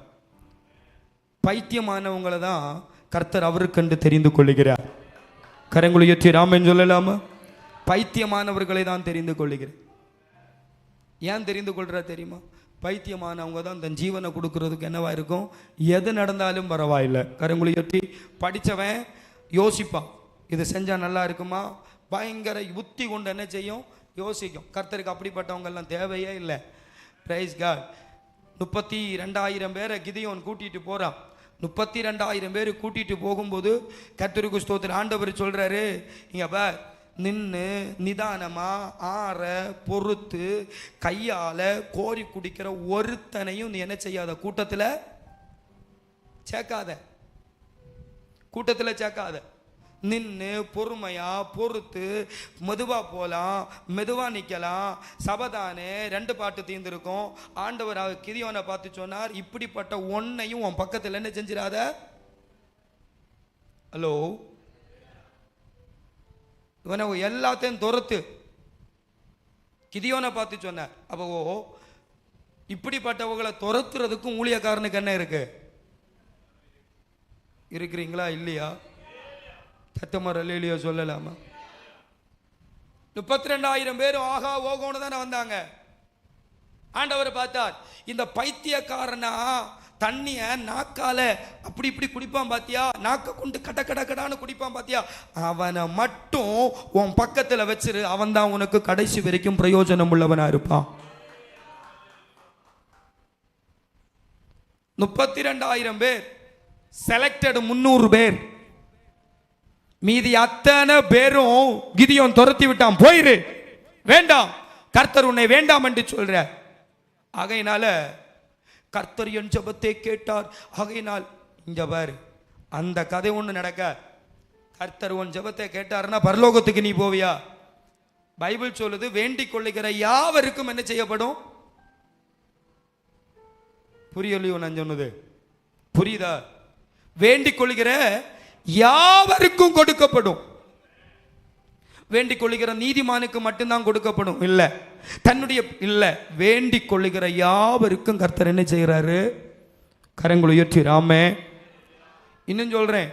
பைத்தியமானவங்களை தான் கர்த்தர் அவருக்கென்று தெரிந்து கொள்ளுகிறார். கரங்களை உயர்த்தி ராமன் சொல்லலாமா? பைத்தியமானவர்களை தான் தெரிந்து கொள்ளுகிறேன். ஏன் தெரிந்து கொள்கிறா தெரியுமா? பைத்தியமானவங்க தான் தன் ஜீவனை கொடுக்கறதுக்கு என்னவா இருக்கும், எது நடந்தாலும் பரவாயில்லை. கரங்களை உயர்த்தி படித்தவன் யோசிப்பான், இது செஞ்சால் நல்லா இருக்குமா, பயங்கர புத்தி கொண்டு என்ன செய்யும், யோசிக்கும். கர்த்தருக்கு அப்படிப்பட்டவங்கெல்லாம் தேவையே இல்லை. Price God. 32,000 பேரை கிதியோன் கூட்டிட்டு போறான். 32,000 பேர் கூட்டிட்டு போகும்போது கர்த்தருக்கு ஸ்தோத்திரம், ஆண்டவர் சொல்றாரு, இங்க பார், நின்று நிதானமா ஆற பொறுத்து கையால கோரி குடிக்கிற ஒருத்தனையும் நீ என்ன செய்யாத, கூட்டத்தில் சேர்க்காத. நின்று பொறுமையா பொறுத்து மெதுவா போலாம், மெதுவா நிக்கலாம். சபதானே 2 பாட்டு தீர்ந்திருக்கும். ஆண்டவர் கிதியோனை பார்த்து சொன்னார், இப்படிப்பட்ட ஒன்னையும் உன் பக்கத்தில் என்ன செஞ்சிடாத. ஹலோ, இவனை எல்லாத்தையும் துரத்து. கிதியோனை பார்த்து சொன்னார். அப்போ இப்படிப்பட்டவங்களை துரத்துறதுக்கும் ஊழியக்காரனுக்கு என்ன இருக்கு? இருக்கிறீங்களா இல்லையா? சத்தமர் அல்லேலூயா சொல்லலாமா? 32,000 பேரும் ஆகா ஓகோன்னு தானே வந்தாங்க. ஆண்டவர் பார்த்தார், இந்த பைத்தியக்காரனா தண்ணிய நாக்கால அப்படி இப்படி குடிப்பான் பாத்தியா, நாக்க கொண்டு கடான்னு குடிப்பான் பாத்தியா, அவனை மட்டும் உன் பக்கத்தில் வச்சிரு, அவன் தான் உனக்கு கடைசி வரைக்கும் பிரயோஜனம் உள்ளவனா இருப்பான். 32,000 பேர் செலக்டட், 300 பேர், மீதி அத்தனை பேரும் கிதியோன் துரத்தி விட்டான். போயிரு, வேண்டாம், கர்த்தர் உன்னை வேண்டாம் என்று சொல்ற. ஆகையினால கர்த்தர் என் ஜெபத்தை கேட்டார். ஆகையினால் இங்க பாரு, அந்த கதை ஒன்று நடக்க, கர்த்தர் உன் ஜெபத்தை கேட்டார்னா பரலோகத்துக்கு நீ போவியா? பைபிள் சொல்லுது, வேண்டிக் கொள்ளுகிற யாவருக்கும் என்ன செய்யப்படும்? புரியலையோ நான் சொன்னது? புரியுதா? வேண்டிக் கொள்ளுகிற யாவருக்கும் கொடுக்கப்படும். வேண்டிக் கொள்ளுகிற நீதிமானுக்கு மட்டும்தான் கொடுக்கப்படும் இல்ல, தன்னுடைய இல்ல, வேண்டிக் கொள்ளுகிற யாவருக்கும் கர்த்தர் என்ன செய்கிறாரு? கரங்களை உயர்த்தி ராமே. இன்னும் சொல்றேன்,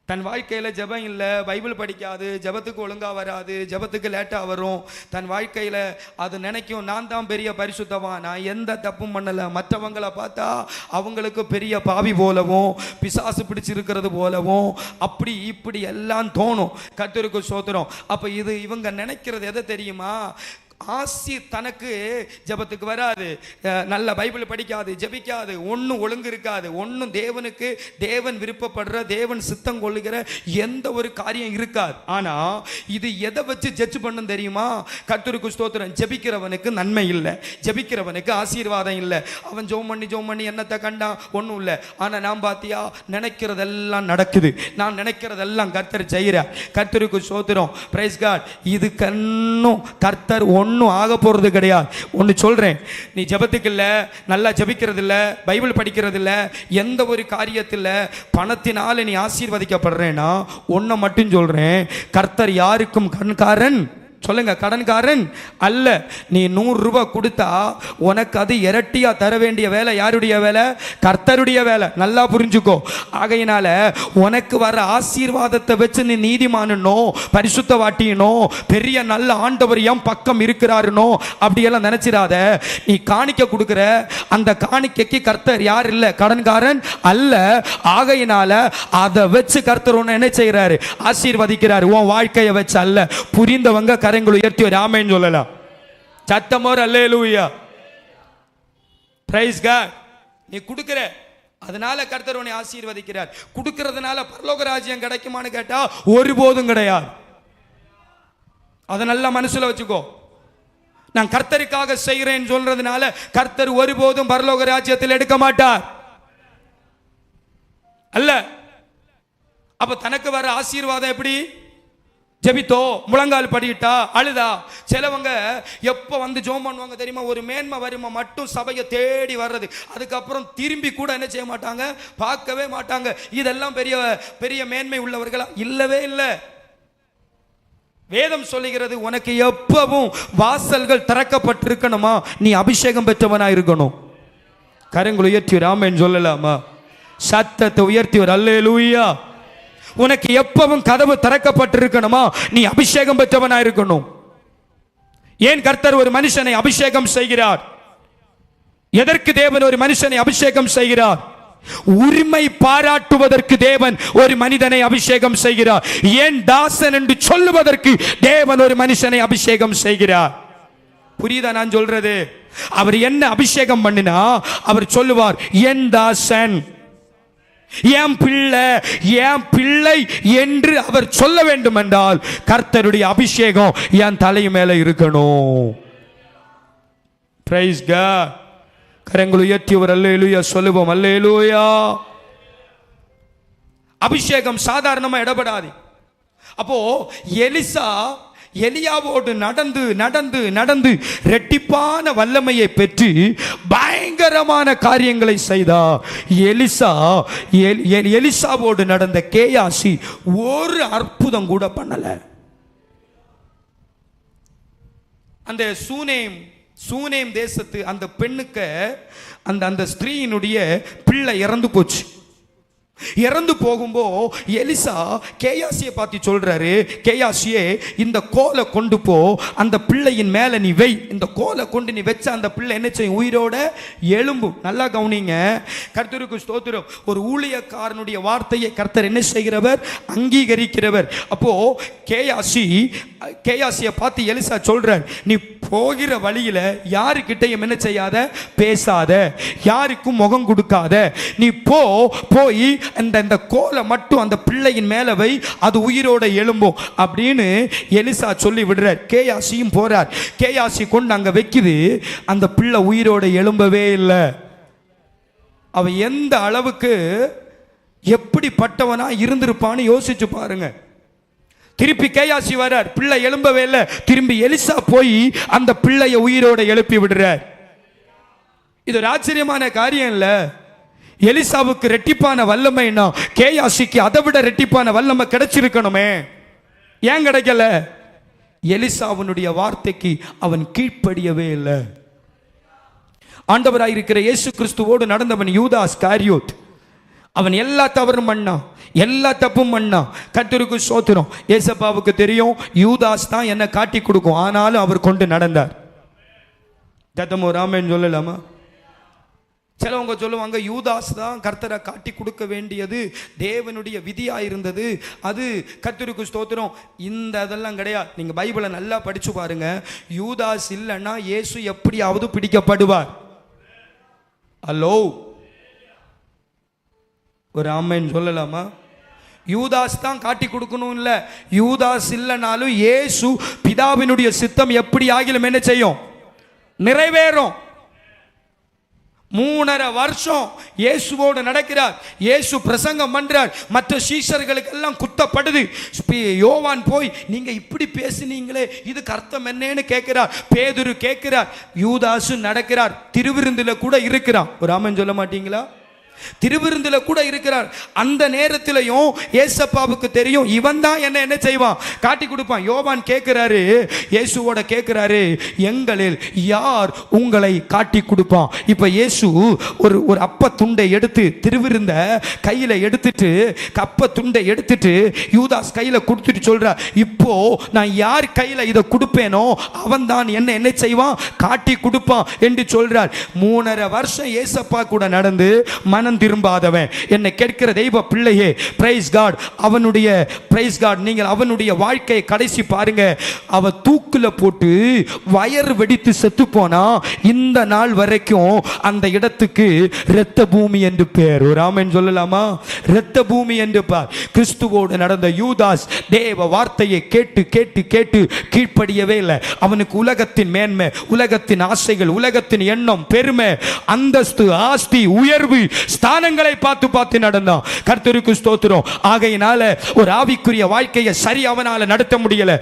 தன் வாழ்க்கையில் ஜெபம் இல்லை, பைபிள் படிக்காது, ஜெபத்துக்கு ஒழுங்காக வராது, ஜெபத்துக்கு லேட்டாக வரும். தன் வாழ்க்கையில் அது நினைக்கும், நான் தான் பெரிய பரிசுத்தவான், நான் எந்த தப்பும் பண்ணலை, மற்றவங்களை பார்த்தா அவங்களுக்கு பெரிய பாவி போலவும் பிசாசு பிடிச்சிருக்கிறது போலவும் அப்படி இப்படி எல்லாம் தோணும். கர்த்தருக்கு ஸ்தோத்திரம். அப்போ இவங்க நினைக்கிறது எதை தெரியுமா? ஆசி தனக்கு ஜெபத்துக்கு வராது, நல்ல பைபிள் படிக்காது, ஜெபிக்காது, ஒன்றும் ஒழுங்கு இருக்காது, ஒன்றும் தேவனுக்கு தேவன் விருப்பப்படுற தேவன் சித்தம் கொள்ளுகிற எந்த ஒரு காரியம் இருக்காது. ஆனால் இது எதை வச்சு ஜட்ஜ் பண்ணும் தெரியுமா? கர்த்தருக்கு ஸ்தோத்திரம். ஜெபிக்கிறவனுக்கு நன்மை இல்லை, ஜெபிக்கிறவனுக்கு ஆசீர்வாதம் இல்லை. அவன் ஜோம் பண்ணி என்னத்தை கண்டான்? ஒன்றும் இல்லை. ஆனால் நான் பார்த்தியா, நினைக்கிறதெல்லாம் நடக்குது, நான் நினைக்கிறதெல்லாம் கர்த்தர் செய்கிறார். கர்த்தருக்கு ஸ்தோத்திரம். Praise God. இது கண்ணும் கர்த்தர் ஒன்றும் ஆக போகிறது கிடையாது. ஒன்று சொல்கிறேன், நீ ஜெபத்துக்கு இல்லை, நல்லா ஜெபிக்கிறது இல்லை, பைபிள் படிக்கிறது இல்லை, எந்த ஒரு காரியத்தில் பணத்தினால நீ ஆசீர்வதிக்கப்படுறேன்னா ஒன்றை மட்டும் சொல்கிறேன், கர்த்தர் யாருக்கும் கண்காரன் சொல்லுங்க, கடன்காரன் அல்ல. நீ 100 ரூபாய் கொடுத்தா உனக்கு அது இரட்டியா தர வேண்டிய வேலை யாருடைய வேலை? கர்த்தருடைய வேலை. நல்லா புரிஞ்சுக்கோ. ஆகையினால உனக்கு வர ஆசீர்வாதத்தை வச்சு நீ நீதிமானோ பரிசுத்த வாட்டியனோ பெரிய நல்ல ஆண்டவர் என் பக்கம் இருக்கிறாருனோ அப்படியெல்லாம் நினைச்சிடாத. நீ காணிக்க கொடுக்கிற அந்த காணிக்கைக்கு கர்த்தர் யார் இல்லை? கடன்காரன் அல்ல. ஆகையினால அதை வச்சு கர்த்தர் உன்னை என்ன செய்கிறாரு? ஆசீர்வதிக்கிறாரு. உன் வாழ்க்கையை வச்சு அல்ல. புரிந்தவங்க கரங்களை உயர்த்தி ஒரு ஆமென் சொல்லலாம். சத்தமோர் அல்லேலூயா. Praise God. நீ கொடுக்கிற, அதனால கர்த்தர் உன்னை ஆசீர்வதிக்கிறார். கொடுக்கிறதுனால பரலோக ராஜ்யம் கிடைக்குமான்னு கேட்டா ஒருபோதும் கிடையாது. அதை நல்ல மனசுல வச்சுக்கோ. நான் கர்த்தருக்காக செய்கிறேன் சொல்றதுனால கர்த்தர் ஒருபோதும் பரலோக ராஜ்யத்தில் எடுக்க மாட்டார் அல்ல. அப்ப தனக்கு வர ஆசீர்வாதம் எப்படி? ஜெபித்தோ, முழங்கால் படிட்டா, அழுதா. சிலவங்க எப்போ வந்து ஜோம் பண்ணுவாங்க தெரியுமா? ஒரு மேன்மை வருமா மட்டும் சபையை தேடி வர்றது, அதுக்கப்புறம் திரும்பி கூட என்ன செய்ய மாட்டாங்க, பார்க்கவே மாட்டாங்க. இதெல்லாம் பெரிய பெரிய மேன்மை உள்ளவர்களா? இல்லவே இல்லை. வேதம் சொல்லுகிறது, உனக்கு எப்பவும் வாசல்கள் திறக்கப்பட்டிருக்கணுமா, நீ அபிஷேகம் பெற்றவனா இருக்கணும். கரங்களை உயர்த்தி ஆமென் சொல்லலாமா? சத்தத்தை உயர்த்தி ஒரு அல்லேலூயா. உனக்கு எப்பவும் கதவு திறக்கப்பட்டிருக்கணுமா, நீ அபிஷேகம் பெற்றவனா இருக்கணும். ஏன் கர்த்தர் ஒரு மனுஷனை அபிஷேகம் செய்கிறார்? எதற்கு தேவன் ஒரு மனுஷனை அபிஷேகம் செய்கிறார்? உரிமை பாராட்டுவதற்கு தேவன் ஒரு மனிதனை அபிஷேகம் செய்கிறார். ஏன் தாசன் என்று சொல்லுவதற்கு தேவன் ஒரு மனுஷனை அபிஷேகம் செய்கிறார். புரியுதா நான் சொல்றது? அவர் என்ன அபிஷேகம் பண்ணினா அவர் சொல்லுவார், என் தாசன், என் பிள்ளை, என் பிள்ளை என்று அவர் சொல்ல வேண்டும் என்றால் கர்த்தருடைய அபிஷேகம் என் தலை மேல இருக்கணும். Praise God. கரங்களை உயர்த்தி ஒரு அல்லேலூயா சொல்லுவோம். அல்லேலூயா. அபிஷேகம் சாதாரணமா இடப்படாது. அப்போ எலிசா எலியாவோடு நடந்து நடந்து நடந்து ரெட்டிப்பான வல்லமையை பெற்று பயங்கரமான காரியங்களை செய்தா. எலிசாவோடு நடந்த கேயாசி ஒரு அற்புதம் கூட பண்ணல. அந்த சூனேம் தேசத்து அந்த பெண்ணுக்கு அந்த ஸ்திரீயினுடைய பிள்ளை இறந்து போச்சு. இறந்து போகும்போ எலிசா கேயாசியை பார்த்து சொல்றாரு, கேயாசியே இந்த கோலை கொண்டு போ, அந்த பிள்ளையின் மேல நீ வை. இந்த கோலை கொண்டு நீ வச்ச அந்த பிள்ளை என்ன செய்யும்? உயிரோட எழும்பும். நல்லா கவனிங்க. கர்த்தருக்கு ஸ்தோத்திரம். ஒரு ஊழியக்காரனுடைய வார்த்தையை கர்த்தர் என்ன செய்கிறவர்? அங்கீகரிக்கிறவர். அப்போ கேயாசியை பார்த்து எலிசா சொல்றார், நீ போகிற வழியில யாருக்கிட்டையும் என்ன செய்யாத, பேசாத, யாருக்கும் முகம் கொடுக்காத, நீ போய் இந்த கோலை மட்டும் அந்த பிள்ளையின் மேல வை, அது உயிரோட எழும்பும் அப்படின்னு எலிசா சொல்லி விடுறார். கேயாசியும் போறார். கேயாசி கொண்டு அங்க வைக்குது. அந்த பிள்ளை உயிரோட எழும்பவே இல்லை. அவன் எந்த அளவுக்கு எப்படிப்பட்டவனா இருந்திருப்பான்னு யோசிச்சு பாருங்க. திருப்பி கேயாசி வரார், பிள்ளை எழும்பவே இல்லை. திரும்பி எலிசா போய் அந்த பிள்ளையை உயிரோட எழுப்பி விடுறார். இது ஒரு ஆச்சரியமான காரியம் இல்ல? எலிசாவுக்கு ரெட்டிப்பான வல்லமைனா கேயாசிக்கு அதை விட ரெட்டிப்பான வல்லமை கிடைச்சிருக்கணுமே. ஏன் கிடைக்கல? எலிசாவினுடைய வார்த்தைக்கு அவன் கீழ்ப்படியவே இல்லை. ஆண்டவராயிருக்கிற இயேசு கிறிஸ்துவோடு நடந்தவன் யூதாஸ் காரியோத். அவன் எல்லா தவறும் பண்ணான், எல்லா தப்பும் பண்ணான். கர்த்தருக்கு ஸ்தோத்திரம். ஏசப்பாவுக்கு தெரியும் யூதாஸ் தான் என்ன காட்டி கொடுக்கும், ஆனாலும் அவர் கொண்டு நடந்தார். தத்தமோ ராமன் சொல்லலாமா? சிலவங்க சொல்லுவாங்க யூதாஸ் தான் கர்த்தரை காட்டி கொடுக்க வேண்டியது தேவனுடைய விதியாக இருந்தது, அது கர்த்தருக்கு ஸ்தோத்திரம். இந்த அதெல்லாம் கிடையாது. நீங்கள் பைபிளை நல்லா படித்து பாருங்க. யூதாஸ் இல்லைன்னா இயேசு எப்படியாவது பிடிக்கப்படுவார். ஹலோ, ஒரு ஆமென் சொல்லலாமா? யூதாஸ் தான் காட்டி கொடுக்கணும் இல்லை, யூதாஸ் இல்லைனாலும் இயேசு பிதாவினுடைய சித்தம் எப்படி ஆகிலும் என்ன செய்யும், நிறைவேறும். 3.5 வருஷம் இயேசுவோடு நடக்கிறார். இயேசு பிரசங்கம் பண்றார். மற்ற சீஷர்களுக்கு எல்லாம் குத்தப்படுது. யோவான் போய் நீங்க இப்படி பேசினீங்களே, இதுக்கு அர்த்தம் என்னன்னு கேட்கிறார். பேதுரு கேட்கிறார். யூதாசு நடக்கிறார். திருவிருந்துல கூட இருக்கிறான். ஒரு ஆமென் சொல்ல மாட்டீங்களா? திருவிருந்தில் கூட இருக்கிறார். அந்த நேரத்திலையும் ஏசப்பாவுக்கு தெரியும் இவன் தான் என்ன செய்வான், காட்டி கொடுப்பான். யோவான் கேட்கிறாரு, இயேசுவோட கேட்கிறாரு, எங்களில் யார் உங்களை காட்டி கொடுப்பான்? இப்ப இயேசு ஒரு அப்ப துண்டை எடுத்து திருவிருந்த கையில எடுத்துட்டு, அப்ப துண்டை எடுத்துட்டு யூதாஸ் கையில கொடுத்துட்டு சொல்றார், இப்போ நான் யார் கையில இதை கொடுப்பேனோ அவன் தான் என்ன செய்வான், காட்டி கொடுப்பான் என்று சொல்றார். 3.5 வருஷம் ஏசப்பா கூட நடந்து மனம் திரும்பாதவன், என்னை கேட்கிற தெய்வ பிள்ளையே, பிரைஸ் காட், அவனுடைய பிரைஸ் காட், நீங்கள் அவனுடைய வாழ்க்கையை கடைசி பாருங்க. அவ தூக்குல போட்டு வயர் வெடித்து செத்து போனா இந்த நாள் வரைக்கும் அந்த இடத்துக்கு இரத்த பூமி என்று பேர். ஒரு ஆமென் சொல்லலாமா? இரத்த பூமி என்று பார். கிறிஸ்துவோடு நடந்த யூதாஸ் தேவ வார்த்தையை கேட்டு கேட்டு கேட்டு கீழ்ப்படியவே இல்லை. அவனுக்கு உலகத்தின் மேன்மை, உலகத்தின் ஆசைகள், உலகத்தின் எண்ணம், பெருமை, அந்தஸ்து, ஆஸ்தி, உயர்வு, ஸ்தானங்களை பார்த்து பார்த்து நடந்தான். கர்த்தருக்கு ஸ்தோத்திரம். ஆகையினால ஒரு ஆவிக்குரிய வாழ்க்கையை சரி அவனால நடத்த முடியல.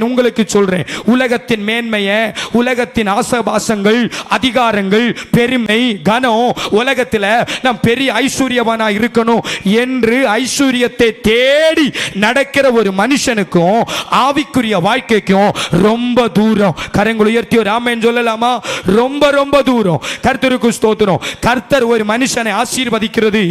உங்களுக்கு சொல்றேன், உலகத்தின் மேன்மையை, உலகத்தின் ஆசபாசங்கள், அதிகாரங்கள், பெருமை, கனம், உலகத்தில் நாம் பெரிய ஐஸ்வர்யவானா இருக்கணும் என்று ஐஸ்வர்யத்தை தேடி நடக்கிற ஒரு மனுஷனுக்கும் ஆவிக்குரிய வாழ்க்கைக்கும் ரொம்ப தூரம். கரங்களை உயர்த்தி ஒரு ஆமென் சொல்லலாமா? ரொம்ப ரொம்ப தூரம். கர்த்தருக்கு ஸ்தோத்திரம். கர்த்தர் ஒரு மனுஷனை ஆசீர்வதிக்கிறது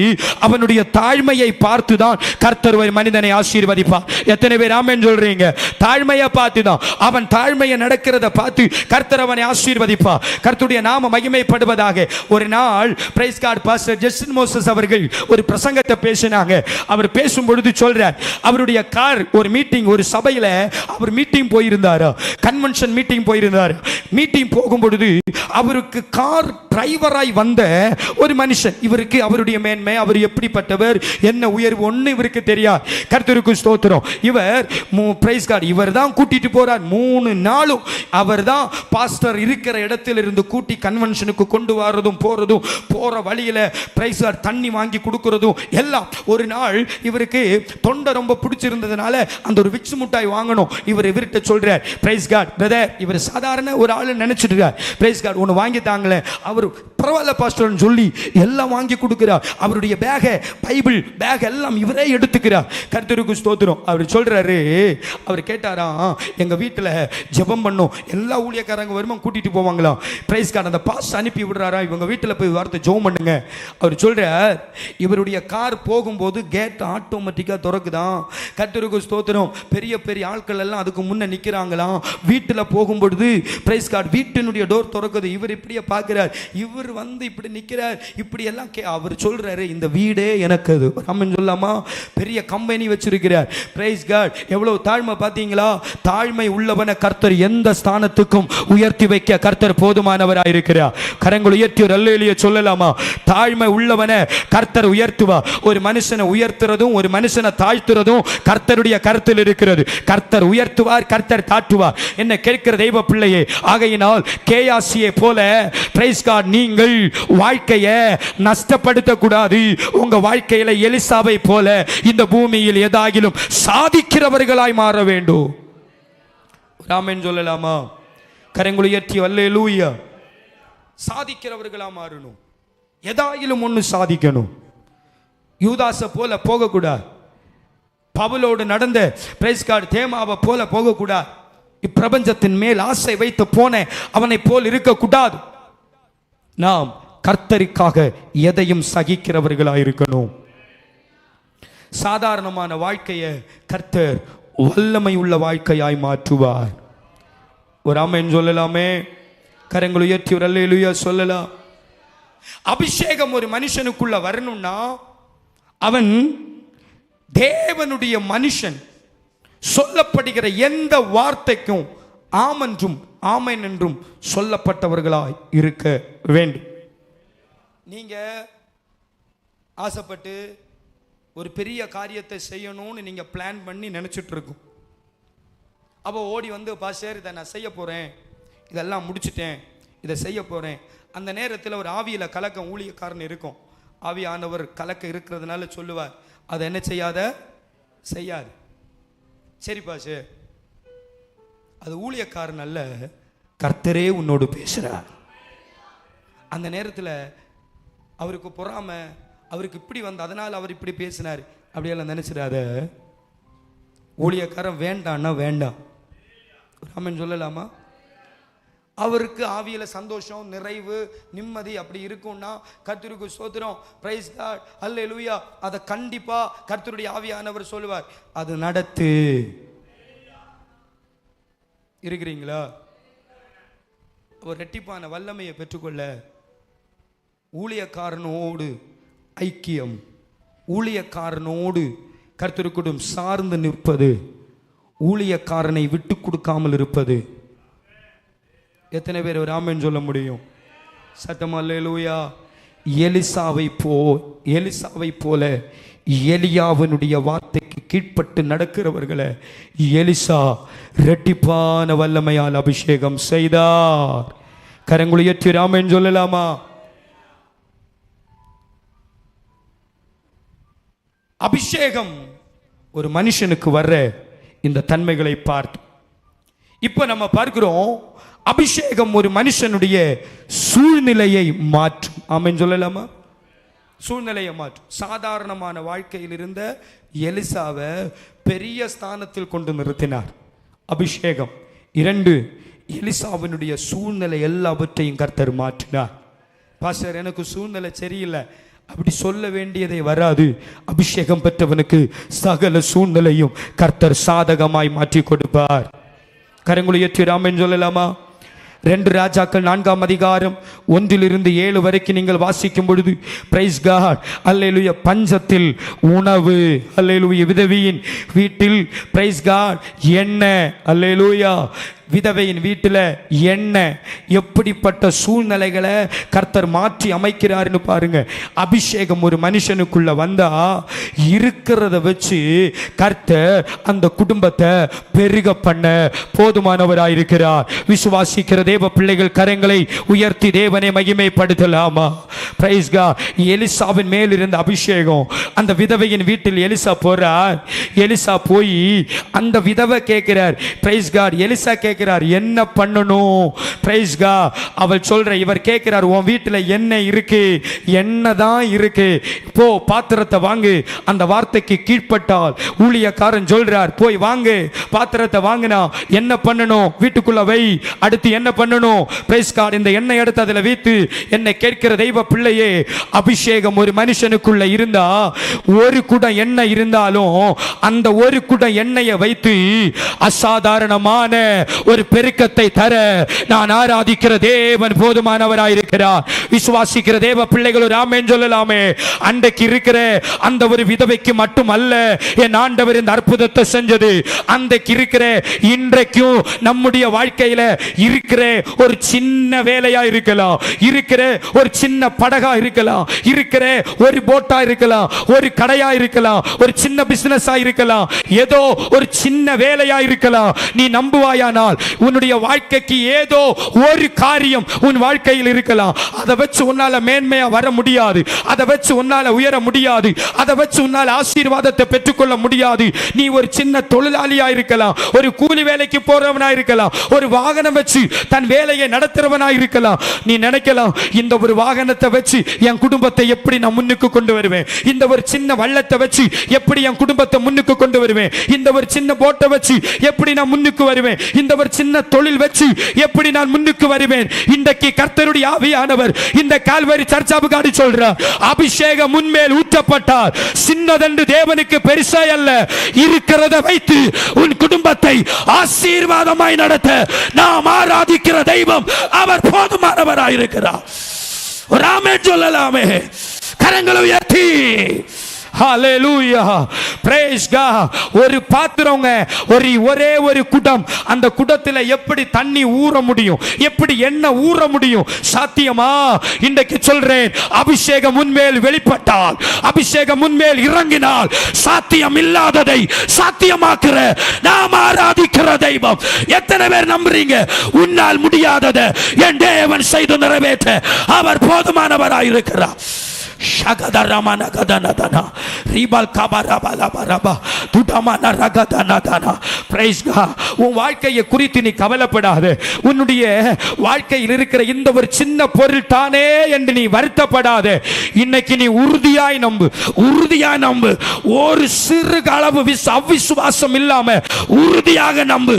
அவனுடைய தாழ்மையை பார்த்துதான் கர்த்தர் ஒரு மனிதனை ஆசீர்வதிப்பார். எத்தனை பேர் ஆமென் சொல்றீங்க? தாழ்மையை பார்த்துதான், அவன் தாழ்மையை நடக்கிறத பார்த்து கர்த்தர் அவனை ஆசீர்வதிப்பார். கர்த்தருடைய நாம மகிமைப்படுவதாக. ஒரு நாள் praise God pastor Justin Moses அவர்கள் ஒரு பிரசங்கத்தை பேசினாங்க. அவர் பேசும் பொழுது சொல்றார், அவருடைய கார் ஒரு மீட்டிங், ஒரு சபையில அவர் மீட்டிங் போயிருந்தார், கன்வென்ஷன் மீட்டிங் போயிருந்தார். மீட்டிங் போகும் பொழுது அவருக்கு கார் டிரைவராய் வந்த ஒரு மனுஷன், இவருக்கு அவருடைய மேன்மை, அவர் எப்படிப்பட்டவர், என்ன உயர்வு ஒண்ணு இவருக்கு தெரியாது. கர்த்தருக்கு ஸ்தோத்திரம். இவர் பிரைஸ் காட், இவர் தான் கூட்டிட்டு போறார். 3 நாளும் அவர் தான் பாஸ்டர் இருக்கிற இடத்தில் இருந்து கூட்டி கன்வென்ஷனுக்கு கொண்டு வரதும் போறதும், போற வழியில பிரைஸ் காட் தண்ணி வாங்கி கொடுக்கிறதும் எல்லாம். ஒரு நாள் இவருக்கு தொண்டை ரொம்ப பிடிச்சிருந்ததுனால அந்த ஒரு விக்ஸ் முட்டாய் வாங்கணும். இவர்கிட்ட சொல்றார், பிரைஸ் காட் பிரதர், இவர் சாதாரண ஒரு ஆளு நினைச்சிட்டு இருக்கார். பிரைஸ் காட் ஒன்னு வாங்கி தாங்களே. அவர் பரவாயில்ல பாஸ்டர்னு சொல்லி எல்லாம் வாங்கி கொடுக்கிறார். அவருடைய பேக, பைபிள் பேக் எல்லாம் இவரே எடுத்துக்கிறார். கர்த்தருக்கு ஸ்தோத்திரம். அவர் சொல்றாரு, அவர் கேட்டாரா, எங்க வீட்டில் ஜெபம் பண்ணும் எல்லா ஊழியக்காரங்க வருமா கூட்டிட்டு போவாங்களா, பிரைஸ் கார்டு அந்த பாஸ் அனுப்பி விடுறாரா, இவங்க வீட்டில் போய் வார்த்தை ஜெபம் பண்ணுங்க. அவர் சொல்றார், இவருடைய கார் போகும்போது கேட் ஆட்டோமேட்டிக்காக திறக்குதான். கர்த்தருக்கு ஸ்தோத்திரம். பெரிய பெரிய ஆட்கள் எல்லாம் அதுக்கு முன்ன நிற்கிறாங்களாம். வீட்டில் போகும்பொழுது பிரைஸ் கார்டு வீட்டினுடைய டோர் திறக்குது. இவர் இப்படியே பார்க்கிறார். இவர் வந்து இப்படி நிற்கிறார். இப்படி எல்லாம் அவர் சொல்றாரு, இந்த வீடே எனக்கு அது. ஆமென் சொல்லாமா? பெரிய கம்பெனி வச்சிருக்கிறார். Praise God. எவ்வளவு தாழ்மை பார்த்தீங்களா? தாழ்மை உள்ளவனை கர்த்தர் எந்த ஸ்தானத்துக்கும் உயர்த்தி வைக்க கர்த்தர் போதுமானவராக இருக்கிறார். கரங்கள் உயர்த்தி ஒரு அல்லேலூயா சொல்லலாமா? தாழ்மை உள்ளவனை கர்த்தர் உயர்த்துவா. ஒரு மனுஷனை உயர்த்துறதும் ஒரு மனுஷனை தாழ்த்துறதும் கர்த்தருடைய கருத்தில் இருக்கிறது. கர்த்தர் உயர்த்துவார், கர்த்தர் தாழ்த்துவார். என்ன கேட்கிற தெய்வ பிள்ளையே, ஆகையினால் கேயாசியை போல பிரைஸ் காட் நீங்கள் வாழ்க்கையை நஷ்டப்படுத்த கூடாது. உங்க வாழ்க்கையில எலிசாவை போல இந்த பூமியில் ஏதாகிலும் சாதிக்கிறவர்களாய் மாற வேண்டும். ஆமென் சொல்லலாமா? கரங்களை உயர்த்தி அல்லேலூயா. சாதிக்கிறவர்களா மாறணும். ஏதாகிலும் ஒன்று சாதிக்கணும். யூதாசை போல போகக்கூடாது. பவுலோடு நடந்த பிரைஸ் கார்டு தேமாவை போல போகக்கூடாது. இப்பிரபஞ்சத்தின் மேல் ஆசை வைத்து போன அவனை போல் இருக்கக்கூடாது. நாம் கர்த்தருக்காக எதையும் சகிக்கிறவர்களாக இருக்கணும். சாதாரணமான வாழ்க்கையை கர்த்தர் வல்லமை உள்ள வாழ்க்கையாய் மாற்றுவார். ஒரு ஆமென் சொல்லலாமே? கரங்களை உயர்த்தி ஒரு அல்லேலூயா சொல்லலாம். அபிஷேகம் ஒரு மனுஷனுக்குள்ள வரணும்னா அவன் தேவனுடைய மனுஷன் சொல்லப்படுகிற எந்த வார்த்தைக்கும் ஆமென்றும் ஆமென் என்றும் சொல்லப்பட்டவர்களாய் இருக்க வேண்டும். நீங்க ஆசைப்பட்டு ஒரு பெரிய காரியத்தை செய்யணும்னு நீங்க பிளான் பண்ணி நினைச்சிட்டு இருக்கும். அப்போ ஓடி வந்து பாஸ்டர் இதை நான் செய்ய போறேன், இதெல்லாம் முடிச்சிட்டேன், இதை செய்ய போறேன். அந்த நேரத்தில் ஒரு ஆவியில கலக்கம் ஊழியக்காரன் இருக்கும். ஆவியானவர் கலக்க இருக்கிறதுனால சொல்லுவார், அதை என்ன செய்யாத, செய்யாது. சரி பாஸ்டர், அது ஊழியக்காரன் அல்ல, கர்த்தரே உன்னோடு பேசுறார். அந்த நேரத்தில் அவருக்கு பொறாம, அவருக்கு இப்படி வந்து அதனால் அவர் இப்படி பேசினார் அப்படியெல்லாம் நினைச்சிடாத. ஊழியக்காரன் வேண்டான்னா வேண்டாம். ஆமென் சொல்லலாமா? அவருக்கு ஆவியில சந்தோஷம், நிறைவு, நிம்மதி அப்படி இருக்கும்னா கர்த்தருக்கு ஸ்தோத்திரம், பிரைஸ் காட், அல்லேலூயா, அதை கண்டிப்பா கர்த்தருடைய ஆவியானவர் சொல்லுவார், அது நடத்து. இருக்கிறீங்களா? ஒரு ரெட்டிப்பான வல்லமையை பெற்றுக்கொள்ள ஊழியக்காரனோடு ஐக்கியம், ஊழியக்காரனோடு கர்த்தருக்குடும் சார்ந்து நிற்பது, ஊழியக்காரனை விட்டு கொடுக்காமல் இருப்பது. எத்தனை பேர் ஒரு ஆமென் சொல்ல முடியும்? சத்தமா அல்லேலூயா. எலிசாவை போல எலியாவினுடைய வார்த்தைக்கு கீழ்ப்பட்டு நடக்கிறவர்களை எலிசா இரட்டிப்பான வல்லமையால் அபிஷேகம் செய்தார். கரங்களை உயர்த்தி ஆமென் சொல்லலாமா? அபிஷேகம் ஒரு மனுஷனுக்கு வர்ற இந்த தன்மைகளை பார்த்து இப்ப நம்ம பார்க்கிறோம். அபிஷேகம் ஒரு மனுஷனுடைய சூழ்நிலையை மாற்றும். ஆமென் சொல்லலாமா? சூழ்நிலையை மாற்றும். சாதாரணமான வாழ்க்கையில் இருந்த எலிசாவை பெரிய ஸ்தானத்தில் கொண்டு நிறுத்தினார் அபிஷேகம். 2, எலிசாவினுடைய சூழ்நிலை எல்லாவற்றையும் கர்த்தர் மாற்றினார். பாஸ்டர், எனக்கு சூழ்நிலை சரியில்லை அப்படி சொல்ல வேண்டியதை வராது. அபிஷேகம் பெற்றவனுக்கு சகல சூழ்நிலையும் கர்த்தர் சாதகமாய் மாற்றி கொடுப்பார். கரங்களை உயர்த்தி ஆமென் சொல்லலாமா? 2 ராஜாக்கள் 4ஆம் அதிகாரம் 1-7 வரைக்கும் நீங்கள் வாசிக்கும் பொழுது பிரைஸ் காட், அல்லேலூயா, பஞ்சத்தில் உணவு, அல்லேலூயா, விதவியின் வீட்டில் பிரைஸ் காட் எண்ணெய், அல்லேலூயா, விதவையின் வீட்டில் எண்ணெய். எப்படிப்பட்ட சூழ்நிலைகளை கர்த்தர் மாற்றி அமைக்கிறாருன்னு பாருங்க. அபிஷேகம் ஒரு மனுஷனுக்குள்ள வந்தா இருக்கிறத வச்சு கர்த்தர் அந்த குடும்பத்தை பெருக பண்ண போதுமானவராயிருக்கிறார். விசுவாசிக்கிற தேவ பிள்ளைகள் கரங்களை உயர்த்தி தேவனை மகிமைப்படுத்தலாமா? Price God. எலிசாவின் மேல் இருந்த அபிஷேகம் அந்த விதவையின் வீட்டில் எலிசா போறார். எலிசா போய் அந்த விதவை கேட்கிறார். Price God. எலிசா கேட்கிறார், என்ன பண்ணணும்? Praise God. அவள் சொல்ற, இவர் கேட்கிறார், உன் வீட்டில் எண்ணெய் இருக்கு, எண்ணெய் தான் இருக்கு, போ பாத்திரத்தை வாங்கு. அந்த வார்த்தைக்கு கீழ்ப்பட்டால் ஊழியக்காரன் சொல்றார், போய் வாங்கு பாத்திரத்தை. வாங்கினா என்ன பண்ணணும்? வீட்டுக்குள்ள வை. அடுத்து என்ன பண்ணணும்? Praise God. இந்த எண்ணெய் எடுத்து அதில் வைத்து. என்னை கேட்கிற தெய்வ பிள்ளையே, அபிஷேகம் ஒரு மனுஷனுக்குள்ள இருந்தா ஒரு குடம் எண்ணெய் இருந்தாலும் அந்த ஒரு குடம் எண்ணெயை வைத்து அசாதாரணமான ஒரு பெருக்கத்தை தர நான் ஆராதிக்கிற தேவன் போதுமானவராயிருக்கிறார். விசுவாசிக்கிற தேவ பிள்ளைகள் ஒரு ஆமென் சொல்லலாமே? அன்றைக்கு இருக்கிற அந்த ஒரு விதவைக்கு மட்டுமல்ல என் ஆண்டவர் இந்த அற்புதத்தை செஞ்சது. அன்றைக்கு இருக்கிற இன்றைக்கும் நம்முடைய வாழ்க்கையில இருக்கிற ஒரு சின்ன வேலையா இருக்கலாம், இருக்கிற ஒரு சின்ன படகா இருக்கலாம், இருக்கிற ஒரு போட்டா இருக்கலாம், ஒரு கடையா இருக்கலாம், ஒரு சின்ன பிசினஸா இருக்கலாம், ஏதோ ஒரு சின்ன வேலையா இருக்கலாம். நீ நம்புவாயானால் உன்னுடைய வாழ்க்கைக்கு ஏதோ ஒரு காரியம் உன் வாழ்க்கையில் இருக்கலாம். அதை வச்சு உன்னால மேன்மையா வர முடியாது, அதை வச்சு உன்னால உயர முடியாது, அதை வச்சு உன்னால ஆசீர்வாதத்தை பெற்றுக்கொள்ள முடியாது. நீ ஒரு சின்ன தொழிலாளியா இருக்கலாம், ஒரு கூலி வேலைக்கு போறவனா இருக்கலாம், ஒரு வாகனம் வச்சு தன் வேலையை நடத்துறவனா இருக்கலாம். நீ நினைக்கலாம், இந்த ஒரு வாகனத்தை வச்சு என் குடும்பத்தை எப்படி நான் முன்னுக்கு கொண்டு வருவேன், இந்த ஒரு சின்ன வள்ளத்தை வச்சு எப்படி என் குடும்பத்தை முன்னுக்கு கொண்டு வருவேன், இந்த ஒரு சின்ன போட்டை வச்சு எப்படி நான் முன்னுக்கு வருவேன், இந்த ஒரு சின்ன தொழில் வச்சு எப்படி நான் முன்னுக்கு வருவேன்? இன்றைக்கு கர்த்தருடைய ஆவியானவர் இந்த கால்வரி சர்ச்சாவுக்காடி சொல்றார், அபிஷேகம் முன்மேல் ஊற்றப்பட்டார். சின்னதென்று தேவனுக்கு பெருசா அல்ல, இருக்கிறத வைத்து உன் குடும்பத்தை ஆசீர்வாதமாய் நடத்த நாம் ஆராதிக்கிற தெய்வம் அவர் போதுமானவராயிருக்கிறார். ஒரு ஆமென் சொல்லலாமே. கரங்களை உயர்த்தி ஹல்லேலூயா, பிரைஸ் காட். ஒரு பாத்திரங்க, ஒரே ஒரு குடம், அந்த குடத்தில் எப்படி தண்ணி ஊற முடியும்? எப்படி எண்ணெய் ஊற முடியும்? சாத்தியமா? இன்றைக்கு சொல்றேன், அபிஷேகம் முன்மேல் வெளிப்பட்டால், அபிஷேகம் முன்மேல் இறங்கினால், சாத்தியம் இல்லாததை சாத்தியமாக்குற நாம் ஆராதிக்கிற தெய்வம். எத்தனை பேர் நம்புறீங்க? உன்னால் முடியாததை என் தேவன் செய்து நிறைவேற்ற அவர் போதுமானவராயிருக்கிறார். உன் வாழ்க்கையை குறித்து நீ கவலைப்படாத. உன்னுடைய வாழ்க்கையில் இருக்கிற இந்த ஒரு சின்ன பொருள் தானே என்று நீ வருத்தப்படாத. இன்னைக்கு நீ உறுதியாய் நம்பு, உறுதியாய் நம்பு. ஒரு சிறு அளவு அவிசுவாசம் இல்லாம உறுதியாக நம்பு.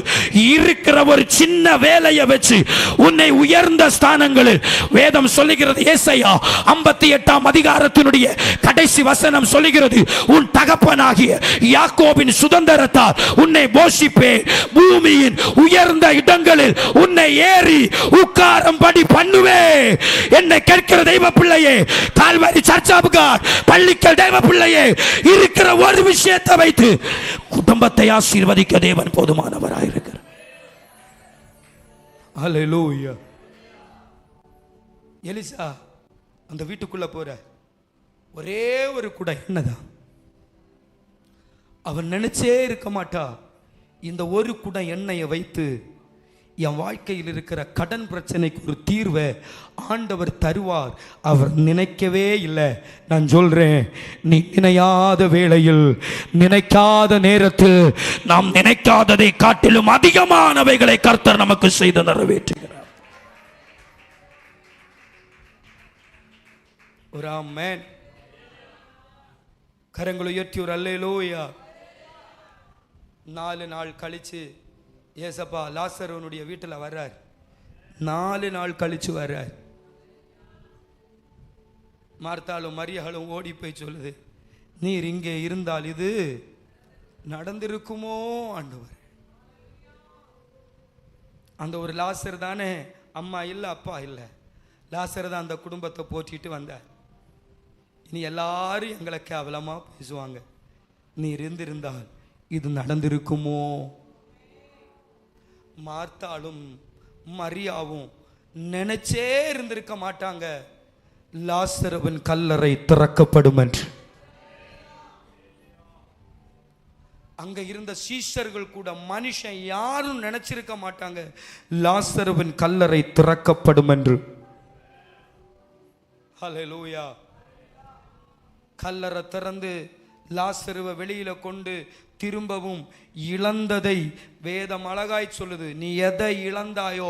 இருக்கிற ஒரு சின்ன வேலையை வச்சு உன்னை உயர்ந்த ஸ்தானங்களில் வேதம் சொல்லுகிறது. ஏசாயா 58ஆம் அதிகாரத்தினுடைய கடைசி வசனம் சொல்லுகிறது, உன் தகப்பனாகிய யாக்கோபின் சுதந்திரத்தால் உன்னை போஷிப்பேன், பூமியின் உயர்ந்த இடங்களில் உன்னை ஏறி உட்காரும்படி பண்ணுவேன். என்னை கேட்கிற தெய்வ பிள்ளையே, கால்வரி சர்ச்சாவுக்கார் பள்ளிக்கல் தெய்வ பிள்ளையே, இருக்கிற ஒரு விஷயத்தை வைத்து குடும்பத்தை ஆசீர்வதிக்க தேவன் போதுமானவராயிருக்கிறார். ஹல்லேலூயா. எலிசா அந்த வீட்டுக்குள்ள போற ஒரே ஒரு குடம் என்னதான் அவன் நினைச்சே இருக்க மாட்டா. இந்த ஒரு குடம் எண்ணெயை வைத்து என் வாழ்க்கையில் இருக்கிற கடன் பிரச்சனைக்கு ஒரு தீர்வை ஆண்டவர் தருவார். அவர் நினைக்கவே இல்லை. நான் சொல்றேன், நீ நினையாத வேளையில், நினைக்காத நேரத்தில் நாம் நினைக்காததை காட்டிலும் அதிகமானவைகளை கர்த்தர் நமக்கு செய்து நிறைவேற்றுகிறார். ஒரு ஆமென். கரங்களை உயர்த்தி ஒரு அல்லேலூயா. 4 நாள் கழிச்சு ஏசப்பா லாசருவனுடைய வீட்டில் வர்றார். 4 நாள் கழிச்சு வர்றார். மார்த்தாலும் மரியாளும் ஓடி போய் சொல்லுது, நீர் இங்கே இருந்தால் இது நடந்திருக்குமோ ஆண்டவர். அந்த ஒரு லாசர் தானே, அம்மா இல்லை அப்பா இல்லை, லாசர் தான் அந்த குடும்பத்தை போற்றிட்டு வந்தார். இனி எல்லாரும் எங்களை கேவலமா பேசுவாங்க, நீர் இருந்திருந்தால் இது நடந்திருக்குமோ. மார்த்தாலும் மரியாவும் நினைச்சே இருந்திருக்க மாட்டாங்க லாசருவின் கல்லறை திறக்கப்படும் என்று. அங்க இருந்த சீஷர்கள் கூட, மனுஷன் யாரும் நினைச்சிருக்க மாட்டாங்க லாசருவின் கல்லறை திறக்கப்படும் என்று. ஹல்லேலூயா. கல்லறை திறந்து லாசருவை வெளியில கொண்டு திரும்பவும் இழந்ததை வேதம் அழகாய் சொல்லுது. நீ எதை இழந்தாயோ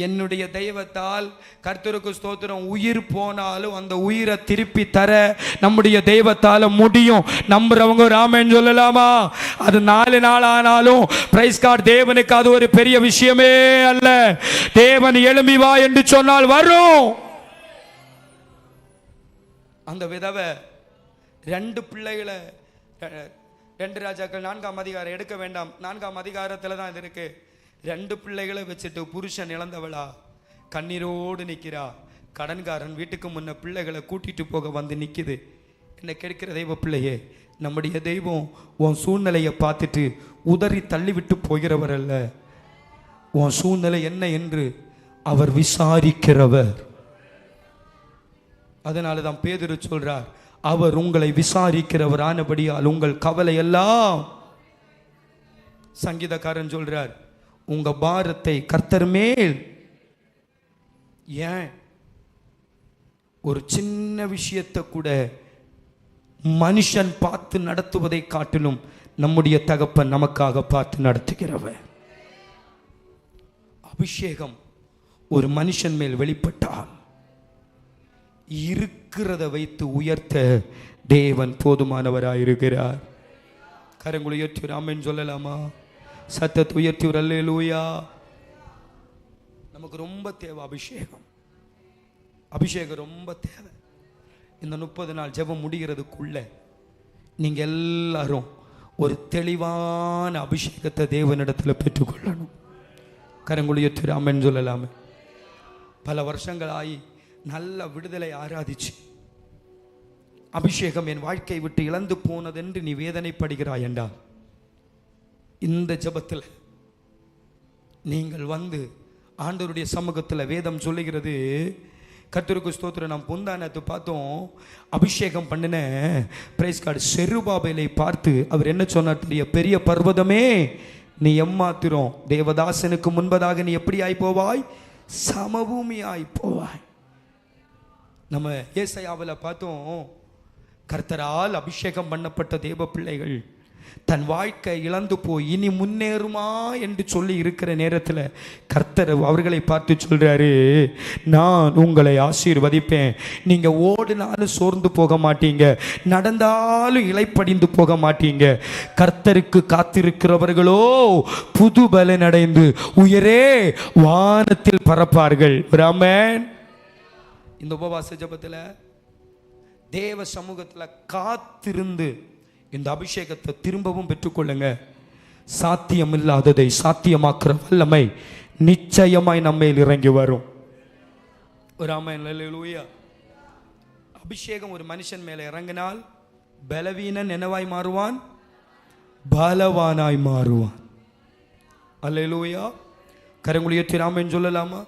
என்னுடைய தெய்வத்தால், கர்த்தருக்கு ஸ்தோத்திரம், உயிர் போனாலும் அந்த உயிரை திருப்பி தர நம்முடைய தெய்வத்தால முடியும். நம்புறவங்க ராமன் சொல்லலாமா? அது 4 நாள் ஆனாலும் பிரைஸ் காட், தேவனுக்கு அது ஒரு பெரிய விஷயமே அல்ல. தேவன் எழும்பி வா என்று சொன்னால் வரும். அந்த விதவை 2 பிள்ளைகளை, 2 ராஜாக்கள் 4ஆம் அதிகாரம் எடுக்க வேண்டாம், 4ஆம் அதிகாரத்தில் தான் இது இருக்கு. 2 பிள்ளைகளை வச்சுட்டு புருஷன் இழந்தவளா கண்ணீரோடு நிற்கிறா. கடன்காரன் வீட்டுக்கு முன்ன பிள்ளைகளை கூட்டிட்டு போக வந்து நிற்குது. என்ன கேட்கிற தெய்வ பிள்ளையே, நம்முடைய தெய்வம் உன் சூழ்நிலையை பார்த்துட்டு உதறி தள்ளிவிட்டு போகிறவர் அல்ல. உன் சூழ்நிலை என்ன என்று அவர் விசாரிக்கிறவர். அதனால தான் பேதுரு சொல்றார், அவர் உங்களை விசாரிக்கிறவர் ஆனபடியால் உங்கள் கவலை எல்லாம். சங்கீதக்காரன் சொல்றார், உங்க பாரத்தை கர்த்தர் மேல். ஏன்? ஒரு சின்ன விஷயத்தை கூட மனுஷன் பார்த்து நடத்துவதை காட்டிலும் நம்முடைய தகப்பன் நமக்காக பார்த்து நடத்துகிறவர். அபிஷேகம் ஒரு மனுஷன் மேல் வெளிப்பட்டால் இருக்கிறத வைத்து உயர்த்த தேவன் போதுமானவராயிருக்கிறார். கரங்களை உயர்த்தி ஆமென் சொல்லலாமா? சத்தத்தை உயர்த்தி அல்லேலூயா. நமக்கு ரொம்ப தேவை அபிஷேகம். அபிஷேகம் ரொம்ப தேவை. இந்த 30 நாள் ஜெபம் முடிகிறதுக்குள்ள நீங்க எல்லாரும் ஒரு தெளிவான அபிஷேகத்தை தேவனிடத்தில் பெற்றுக்கொள்ளணும். கரங்குழியத்து ஆமென் சொல்லலாமே. பல வருஷங்கள் ஆகி நல்ல விடுதலை ஆராதிச்சு அபிஷேகம் என் வாழ்க்கை விட்டு இழந்து போனதென்று நீ வேதனைப்படுகிறாய் என்றால் இந்த ஜெபத்தில் நீங்கள் வந்து ஆண்டவருடைய சமூகத்தில் வேதம் சொல்லுகிறது, கர்த்தருக்கு ஸ்தோத்திரம். நாம் புந்தானத்தை பார்த்தோம், அபிஷேகம் பண்ணின பிரைஸ் கார்டு செருபாபேலை பார்த்து அவர் என்ன சொன்னார் தெரிய, பெரிய பர்வதமே நீ எம்மாத்திரம் தேவதாசனுக்கு முன்பதாக நீ எப்படி ஆய் போவாய், சமபூமி ஆய் போவாய். நம்ம ஏசாயாவில் பார்த்தோம், கர்த்தரால் அபிஷேகம் பண்ணப்பட்ட தேவ பிள்ளைகள் தன் வாழ்க்கை இழந்து போய் இனி முன்னேறுமா என்று சொல்லி இருக்கிற நேரத்தில் கர்த்தர் அவர்களை பார்த்து சொல்றாரு, நான் உங்களை ஆசீர்வதிப்பேன். நீங்க ஓடினாலும் சோர்ந்து போக மாட்டீங்க, நடந்தாலும் இளைப்படிந்து போக மாட்டீங்க. கர்த்தருக்கு காத்திருக்கிறவர்களோ புது பலன் அடைந்து உயரே வானத்தில் பறப்பார்கள். ஆமென். இந்த உபவாச ஜெபத்தில் தேவ சமூகத்தில் காத்திருந்து இந்த அபிஷேகத்தை திரும்பவும் பெற்றுக்கொள்ளுங்க. சாத்தியமில்லாததை சாத்தியமாக்குற வல்லமை நிச்சயமாய் நம்மையில் இறங்கி வரும். ஒரு ஆமென் அல்லேலூயா. அபிஷேகம் ஒரு மனுஷன் மேலே இறங்கினால் பலவீனன் என்னவாய் மாறுவான், பலவானாய் மாறுவான். அல்லேலூயா. கரங்குழியத்தில் ஆமென் சொல்லலாமா?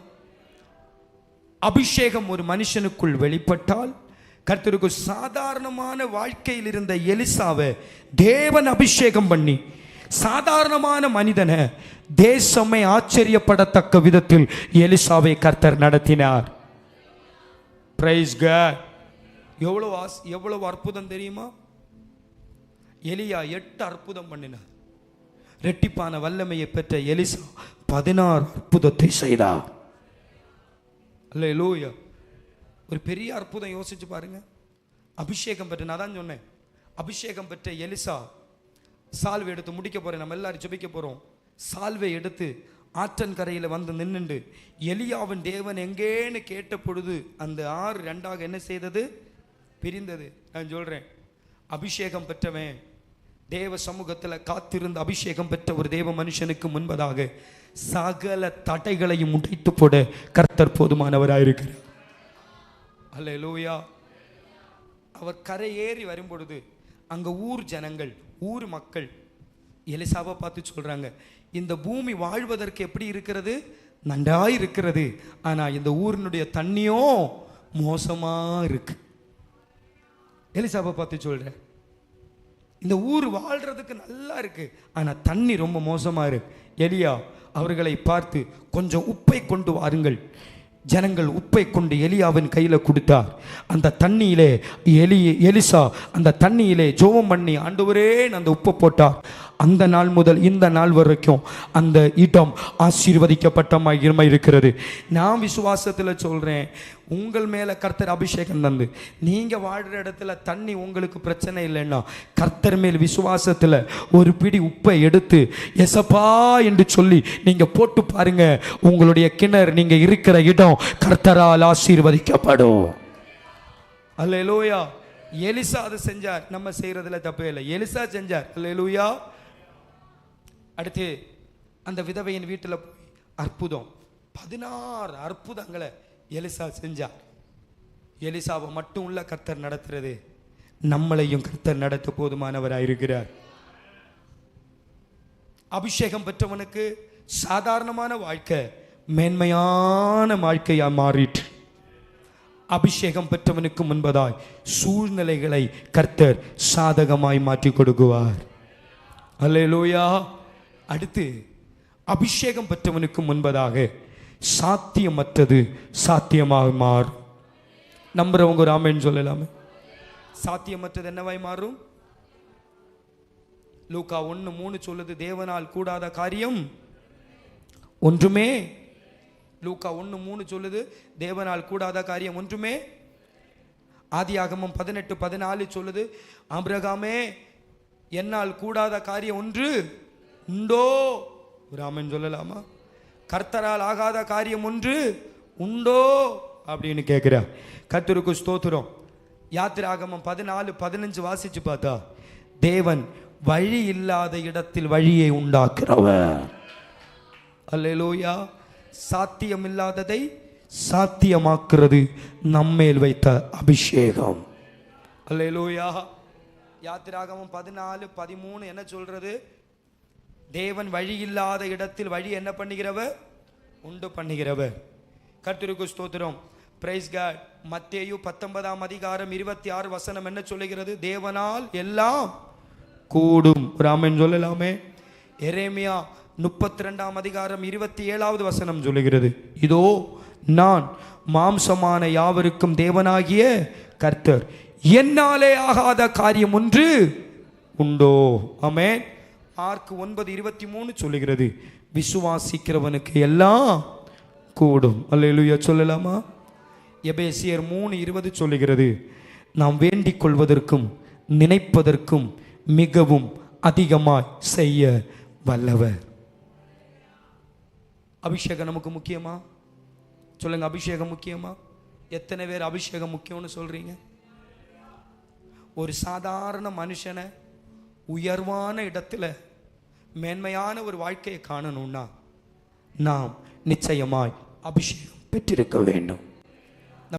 அபிஷேகம் ஒரு மனுஷனுக்குள் வெளிப்பட்டால், கர்த்தருக்கு சாதாரணமான வாழ்க்கையில் இருந்த எலிசாவை தேவன் அபிஷேகம் பண்ணி சாதாரணமான மனிதனை தேசமே ஆச்சரியப்படத்தக்க விதத்தில் எலிசாவை கர்த்தர் நடத்தினார். Praise God. எவ்வளவு அற்புதம் தெரியுமா? எலியா 8 அற்புதம் பண்ணினார். ரெட்டிப்பான வல்லமையை பெற்ற எலிசா 16 அற்புதத்தை செய்தார். அல்லேலூயா. ஒரு பெரிய அற்புதம் யோசிச்சு பாருங்க. அபிஷேகம் பெற்ற, நான் தான் சொன்னேன், அபிஷேகம் பெற்ற எலிசா சால்வை எடுத்து முடிக்க போறேன், நம்ம எல்லாரும் ஜெபிக்க போறோம். சால்வை எடுத்து ஆற்றன் கரையில் வந்து நின்னுண்டு எலியாவின் தேவன் எங்கேன்னு கேட்ட பொழுது அந்த ஆறு 2ஆக என்ன செய்தது, பிரிந்தது. நான் சொல்றேன், அபிஷேகம் பெற்றவன் தேவ சமூகத்தில் காத்திருந்த அபிஷேகம் பெற்ற ஒரு தேவ மனுஷனுக்கு முன்பதாக சகல தடைகளையும் உடைத்து போட கர்த்தர் போதுமானவராயிருக்கிறார். அல்லேலூயா. அவர் கரை ஏறி வரும்பொழுது அங்க ஊர் ஜனங்கள், ஊர் மக்கள் எலிசாவை பார்த்து சொல்றாங்க, இந்த பூமி வாழ்வதற்கு எப்படி இருக்கிறது, நன்றாய் இருக்கிறது, ஆனா இந்த ஊரினுடைய தண்ணியோ மோசமா இருக்கு. எலிசாவை பார்த்து சொல்ற, இந்த ஊர் வாழ்றதுக்கு நல்லா இருக்கு, ஆனா தண்ணி ரொம்ப மோசமா இருக்கு. எலியா அவர்களை பார்த்து கொஞ்சம் உப்பை கொண்டு வாருங்கள். ஜனங்கள் உப்பை கொண்டு எலியாவின் கையில் கொடுத்தார். அந்த தண்ணியிலே எலிசா அந்த தண்ணியிலே ஜெபம் பண்ணி ஆண்டவரே அந்த உப்பை போட்டார். அந்த நாள் முதல் இந்த நாள் வரைக்கும் அந்த இடம் ஆசீர்வதிக்கப்பட்ட மகிமை இருக்கிறது. நான் விசுவாசத்தில் சொல்றேன், உங்கள் மேல கர்த்தர் அபிஷேகம் தந்து நீங்க வாழ்ற இடத்துல தண்ணி உங்களுக்கு பிரச்சனை இல்லைன்னா கர்த்தர் மேல் விசுவாசத்தில் ஒரு பிடி உப்பை எடுத்து எசப்பா என்று சொல்லி நீங்க போட்டு பாருங்க, உங்களுடைய கிணறு, நீங்க இருக்கிற இடம் கர்த்தரால் ஆசீர்வதிக்கப்படும். அல்லேலூயா. எலிசா அதை செஞ்சார், நம்ம செய்யறதுல தப்பே இல்லை. எலிசா செஞ்சார். அல்லேலூயா. அடுத்து அந்த விதவையின் வீட்டில் போய் அற்புதம், 16 அற்புதங்களை எலிசா செஞ்சார். எலிசாவை மட்டும் உள்ள கர்த்தர் நடத்துறது, நம்மளையும் கர்த்தர் நடத்த போதுமானவராயிருக்கிறார். அபிஷேகம் பெற்றவனுக்கு சாதாரணமான வாழ்க்கை மேன்மையான வாழ்க்கையா மாறிட்டு, அபிஷேகம் பெற்றவனுக்கு முன்பதாய் சூழ்நிலைகளை கர்த்தர் சாதகமாய் மாற்றி கொடுக்குவார். அல்லேலூயா. அடுத்து அபிஷேகம் பெற்றவனுக்கு முன்பதாக சாத்தியமற்றது சாத்தியமாக மாறும். நம்புறவங்க ஒரு ஆமென் சொல்லலாமே. சாத்தியமற்றது என்னவாய் மாறும்? லூக்கா 1:3 சொல்லுது, தேவனால் கூடாத காரியம் ஒன்றுமே. லூக்கா 1:3 சொல்லுது, தேவனால் கூடாத காரியம் ஒன்றுமே. ஆதியாகமம் 18:14 சொல்லுது, ஆபிரகாமே என்னால் கூடாத காரியம் ஒன்று உண்டோ? ஒரு ஆமென் சொல்லலாமா? கர்த்தரால் ஆகாத காரியம் ஒன்று உண்டோ அப்படின்னு கேட்கிறார். கர்த்தருக்கு ஸ்தோத்திரம். யாத்திராகமம் 14:15 வாசிச்சு பார்த்தா, தேவன் வழி இல்லாத இடத்தில் வழியை உண்டாக்குறவர். அல்லேலூயா. சாத்தியம் இல்லாததை சாத்தியமாக்குறது நம்மேல் வைத்த அபிஷேகம். அல்லேலூயா. யாத்திராகமம் 14:13 என்ன சொல்றது? தேவன் வழி இல்லாத இடத்தில் வழி என்ன பண்ணுகிறவர்? உண்டு பண்ணுகிறவர். கர்த்தருக்கு ஸ்தோத்திரம். Praise God. மத்தேயு 19:26 என்ன சொல்லுகிறது? தேவனால் எல்லாம் கூடும். ஆமென் சொல்லலாமே. எரேமியா 32:27 சொல்லுகிறது, இதோ நான் மாம்சமான யாவருக்கும் தேவனாகிய கர்த்தர், என்னாலே ஆகாத காரியம் ஒன்று உண்டோ. ஆமென். மார்க் 9:23 சொல்லுகிறது, விசுவாசிக்கிறவனுக்கு எல்லாம் கூடும். அல்லேலூயா சொல்லலாமா? எபேசியர் 3:20 சொல்லுகிறது, நாம் வேண்டிக் கொள்வதற்கும் நினைப்பதற்கும் மிகவும் அதிகமாய் செய்ய வல்லவர். அபிஷேகம் நமக்கு முக்கியமா? சொல்லுங்க, அபிஷேகம் முக்கியமா? எத்தனை பேர் அபிஷேகம் முக்கியம்னு சொல்றீங்க? ஒரு சாதாரண மனுஷனை உயர்வான இடத்துல மேன்மையான ஒரு வாழ்க்கையை காணணும்னா நாம் நிச்சயமாய் அபிஷேகம் பெற்றிருக்க வேண்டும்.